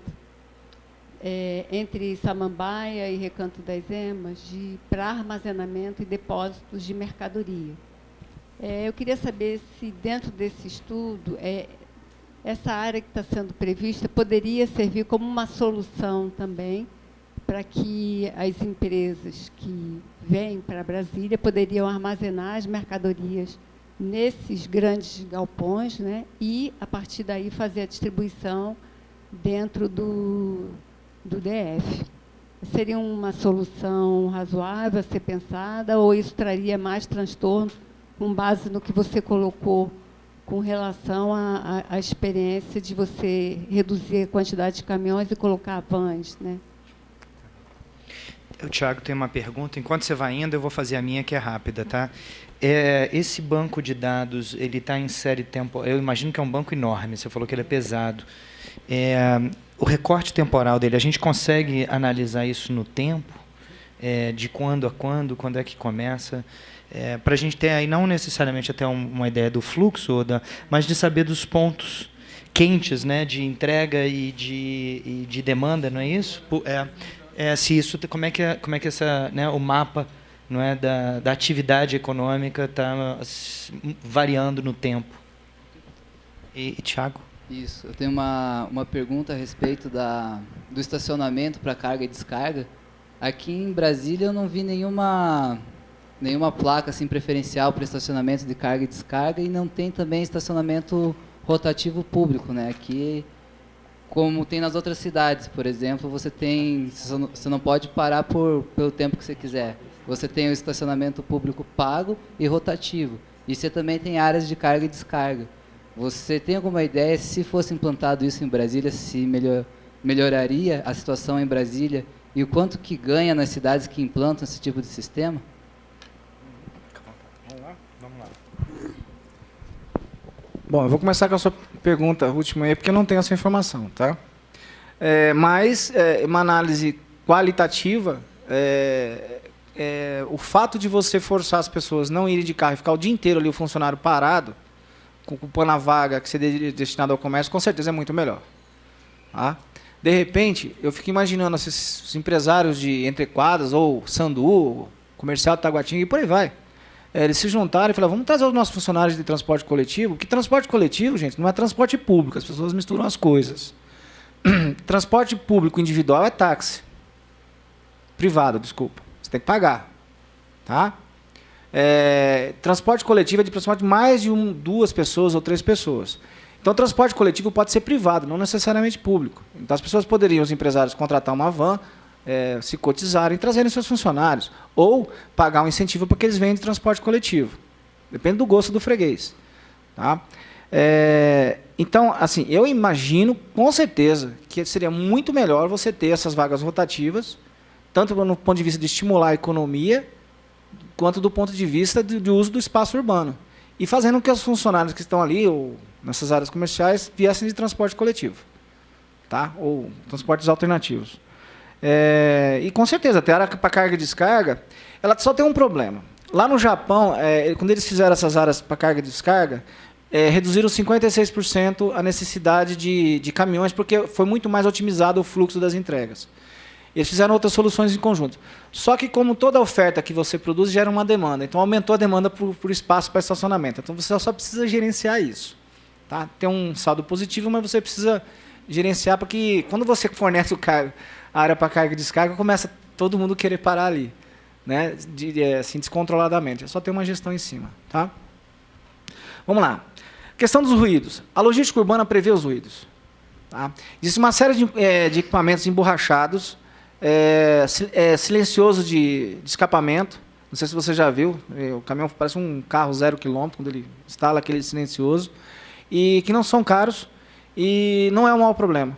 entre Samambaia e Recanto das Emas, para armazenamento e depósitos de mercadoria. Eu queria saber se, dentro desse estudo, essa área que está sendo prevista poderia servir como uma solução também para que as empresas que vêm para Brasília poderiam armazenar as mercadorias nesses grandes galpões, né, e, a partir daí, fazer a distribuição dentro do DF. Seria uma solução razoável a ser pensada, ou isso traria mais transtorno, com base no que você colocou com relação à experiência de você reduzir a quantidade de caminhões e colocar vans, né? O Thiago tem uma pergunta. Enquanto você vai indo, eu vou fazer a minha, que é rápida, tá? Esse banco de dados, ele está em série temporal. Eu imagino que é um banco enorme. Você falou que ele é pesado. O recorte temporal dele, a gente consegue analisar isso no tempo? De quando a quando é que começa? Para a gente ter aí não necessariamente até uma ideia do fluxo, mas de saber dos pontos quentes, né, de entrega e de demanda, não é isso? Se isso, como é que essa, né, o mapa, não é, da atividade econômica está variando no tempo? E Thiago? Isso. Eu tenho uma pergunta a respeito do estacionamento para carga e descarga. Aqui em Brasília eu não vi nenhuma placa assim preferencial para estacionamento de carga e descarga, e não tem também estacionamento rotativo público, né? Aqui como tem nas outras cidades. Por exemplo, você não pode parar pelo tempo que você quiser. Você tem o estacionamento público pago e rotativo. E você também tem áreas de carga e descarga. Você tem alguma ideia, se fosse implantado isso em Brasília, se melhoraria a situação em Brasília e o quanto que ganha nas cidades que implantam esse tipo de sistema? Vamos lá. Bom, eu vou começar com a sua pergunta última aí, porque eu não tenho essa informação, tá? Mas uma análise qualitativa, o fato de você forçar as pessoas a não irem de carro e ficar o dia inteiro ali o funcionário parado, ocupando a vaga que seria destinada ao comércio, com certeza é muito melhor. Tá? De repente, eu fico imaginando esses empresários de Entre Quadras, ou Sandu, Comercial Taguatinga, e por aí vai. Eles se juntaram e falaram, vamos trazer os nossos funcionários de transporte coletivo, que transporte coletivo, gente, não é transporte público, as pessoas misturam as coisas. Transporte público individual é táxi. Privado, desculpa. Você tem que pagar. Tá? Transporte coletivo é de transporte mais de 2 pessoas ou 3 pessoas. Então, o transporte coletivo pode ser privado, não necessariamente público. Então, as pessoas poderiam, os empresários, contratar uma van, se cotizarem e trazerem seus funcionários. Ou pagar um incentivo para que eles venham de transporte coletivo. Depende do gosto do freguês. Tá? Então, assim, eu imagino, com certeza, que seria muito melhor você ter essas vagas rotativas, tanto no ponto de vista de estimular a economia, quanto do ponto de vista de uso do espaço urbano. E fazendo com que os funcionários que estão ali, ou nessas áreas comerciais, viessem de transporte coletivo. Tá? Ou transportes alternativos. E com certeza, até a área para carga e descarga, ela só tem um problema. Lá no Japão, quando eles fizeram essas áreas para carga e descarga, reduziram 56% a necessidade de caminhões, porque foi muito mais otimizado o fluxo das entregas. Eles fizeram outras soluções em conjunto. Só que, como toda oferta que você produz gera uma demanda, então aumentou a demanda por espaço para estacionamento. Então, você só precisa gerenciar isso. Tá? Tem um saldo positivo, mas você precisa gerenciar, porque quando você fornece a área para carga e descarga, começa todo mundo querer parar ali, né? Assim, descontroladamente. É só ter uma gestão em cima. Tá? Vamos lá. Questão dos ruídos. A logística urbana prevê os ruídos. Tá? Existe uma série de equipamentos emborrachados, silencioso de escapamento. Não sei se você já viu. O caminhão parece um carro 0 km, quando ele instala aquele silencioso. E que não são caros e não é um mau problema.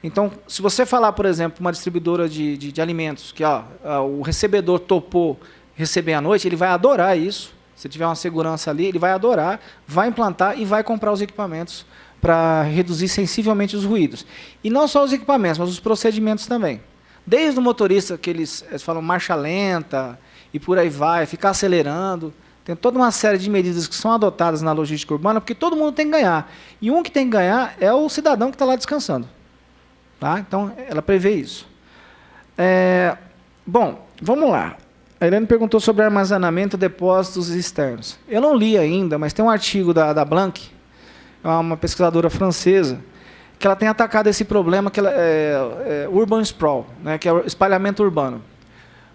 Então, se você falar, por exemplo, uma distribuidora de alimentos, que o recebedor topou receber à noite, ele vai adorar isso. Se tiver uma segurança ali, ele vai adorar, vai implantar e vai comprar os equipamentos para reduzir sensivelmente os ruídos. E não só os equipamentos, mas os procedimentos também. Desde o motorista, que eles falam marcha lenta e por aí vai, ficar acelerando. Tem toda uma série de medidas que são adotadas na logística urbana, porque todo mundo tem que ganhar. E um que tem que ganhar é o cidadão que está lá descansando. Tá? Então, ela prevê isso. Bom, vamos lá. A Helene perguntou sobre armazenamento, depósitos externos. Eu não li ainda, mas tem um artigo da Blank, uma pesquisadora francesa, que ela tem atacado esse problema, que urban sprawl, né, que é o espalhamento urbano.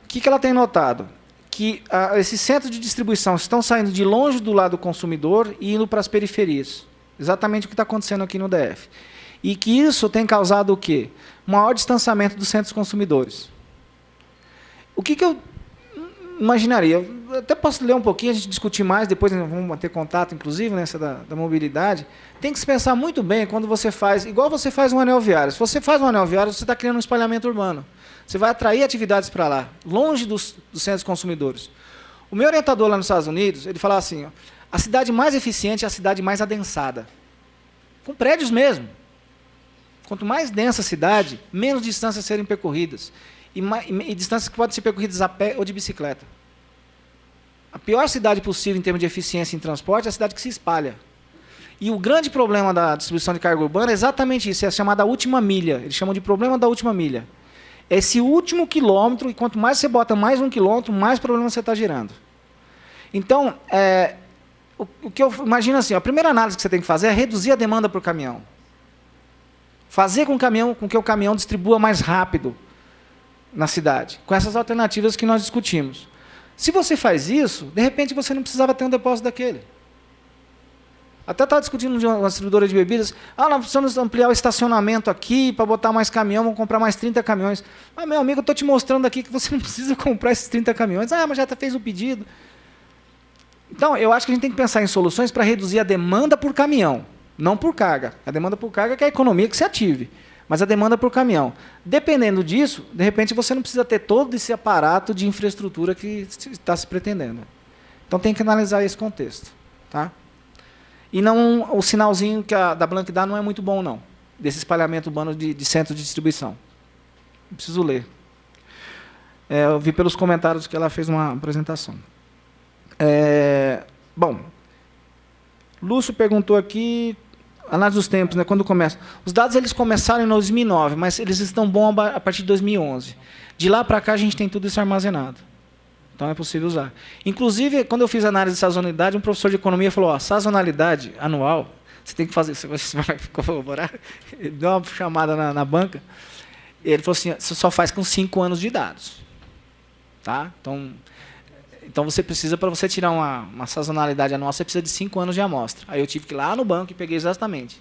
O que ela tem notado? Que esses centros de distribuição estão saindo de longe do lado do consumidor e indo para as periferias. Exatamente o que está acontecendo aqui no DF. E que isso tem causado o quê? Um maior distanciamento dos centros consumidores. O que eu imaginaria? Eu até posso ler um pouquinho, a gente discutir mais, depois vamos ter contato, inclusive, nessa da mobilidade. Tem que se pensar muito bem quando você faz, igual você faz um anel viário. Se você faz um anel viário, você está criando um espalhamento urbano. Você vai atrair atividades para lá, longe dos centros consumidores. O meu orientador lá nos Estados Unidos, ele fala assim, a cidade mais eficiente é a cidade mais adensada. Com prédios mesmo. Quanto mais densa a cidade, menos distâncias serem percorridas. E distâncias que podem ser percorridas a pé ou de bicicleta. A pior cidade possível em termos de eficiência em transporte é a cidade que se espalha. E o grande problema da distribuição de carga urbana é exatamente isso, é a chamada última milha. Eles chamam de problema da última milha. Esse último quilômetro, e quanto mais você bota mais um quilômetro, mais problema você está gerando. Então, o que eu imagino assim, a primeira análise que você tem que fazer é reduzir a demanda para o caminhão. Fazer com que o caminhão distribua mais rápido na cidade, com essas alternativas que nós discutimos. Se você faz isso, de repente você não precisava ter um depósito daquele. Até estava discutindo de uma distribuidora de bebidas. Ah, nós precisamos ampliar o estacionamento aqui para botar mais caminhão, vamos comprar mais 30 caminhões. Ah, meu amigo, eu estou te mostrando aqui que você não precisa comprar esses 30 caminhões. Ah, mas já fez o pedido. Então, eu acho que a gente tem que pensar em soluções para reduzir a demanda por caminhão, não por carga. A demanda por carga é que é a economia que se ative, mas a demanda por caminhão. Dependendo disso, de repente, você não precisa ter todo esse aparato de infraestrutura que está se pretendendo. Então, tem que analisar esse contexto. Tá? E não, o sinalzinho que a da Blank dá não é muito bom, não, desse espalhamento urbano de centro de distribuição. Eu preciso ler. Eu vi pelos comentários que ela fez uma apresentação. Bom, Lúcio perguntou aqui, análise dos tempos, né, quando começa. Os dados eles começaram em 2009, mas eles estão bons a partir de 2011. De lá para cá, a gente tem tudo isso armazenado. Então, é possível usar. Inclusive, quando eu fiz a análise de sazonalidade, um professor de economia falou, ó, sazonalidade anual, você tem que fazer, você vai corroborar, ele deu uma chamada na banca, ele falou assim, você só faz com 5 anos de dados. Tá? Então, você precisa, para você tirar uma sazonalidade anual, você precisa de 5 anos de amostra. Aí eu tive que ir lá no banco e peguei exatamente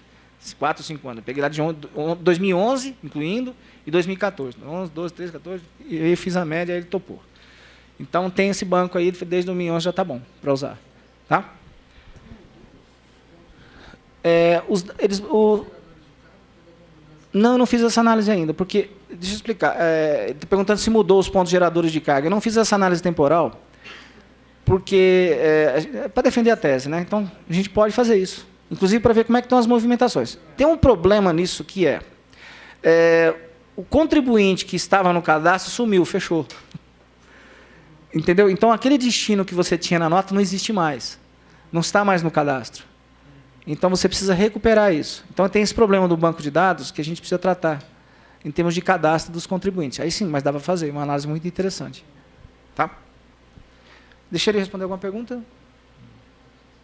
4 ou 5 anos. Eu peguei lá de 2011, incluindo, e 2014. 11, 12, 13, 14, e eu fiz a média e ele topou. Então, tem esse banco aí, desde 2011 já está bom para usar. Tá? Não, eu não fiz essa análise ainda, porque, deixa eu explicar, estou perguntando se mudou os pontos geradores de carga. Eu não fiz essa análise temporal, porque para defender a tese, né? Então, a gente pode fazer isso, inclusive para ver como é que estão as movimentações. Tem um problema nisso que o contribuinte que estava no cadastro sumiu, fechou. Entendeu? Então, aquele destino que você tinha na nota não existe mais. Não está mais no cadastro. Então, você precisa recuperar isso. Então, tem esse problema do banco de dados que a gente precisa tratar em termos de cadastro dos contribuintes. Aí sim, mas dá para fazer. Uma análise muito interessante. Tá? Deixa ele responder alguma pergunta?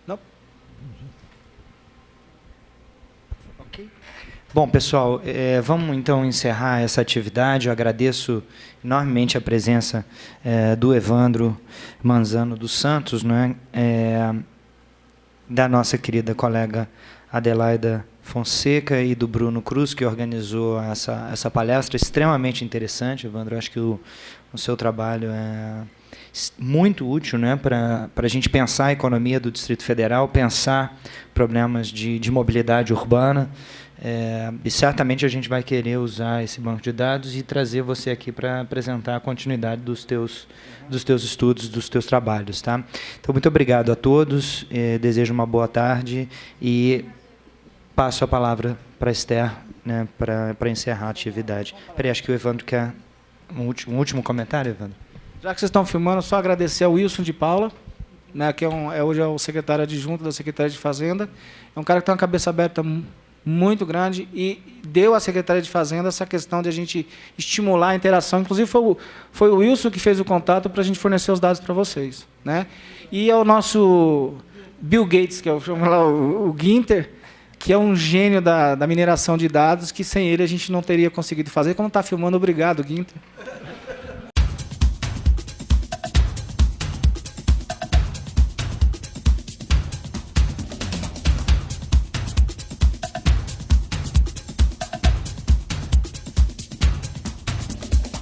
Não? Ok. Bom, pessoal, vamos então encerrar essa atividade. Eu agradeço enormemente a presença do Evandro Manzano dos Santos, né, da nossa querida colega Adelaida Fonseca e do Bruno Cruz, que organizou essa palestra extremamente interessante. Evandro, eu acho que o seu trabalho é muito útil, né, para a gente pensar a economia do Distrito Federal, pensar problemas de mobilidade urbana. E certamente a gente vai querer usar esse banco de dados e trazer você aqui para apresentar a continuidade dos teus estudos, dos teus trabalhos. Tá? Então, muito obrigado a todos, desejo uma boa tarde e passo a palavra para a Esther, né, para encerrar a atividade. Peraí, acho que o Evandro quer um último comentário, Evandro? Já que vocês estão filmando, só agradecer ao Wilson de Paula, né, que hoje é o secretário adjunto da Secretaria de Fazenda. É um cara que tem uma cabeça aberta muito grande e deu à Secretaria de Fazenda essa questão de a gente estimular a interação. Inclusive, foi o Wilson que fez o contato para a gente fornecer os dados para vocês. Né? E é o nosso Bill Gates, que eu chamo lá o Ginter, que é um gênio da mineração de dados, que sem ele a gente não teria conseguido fazer. Como está filmando, obrigado, Ginter.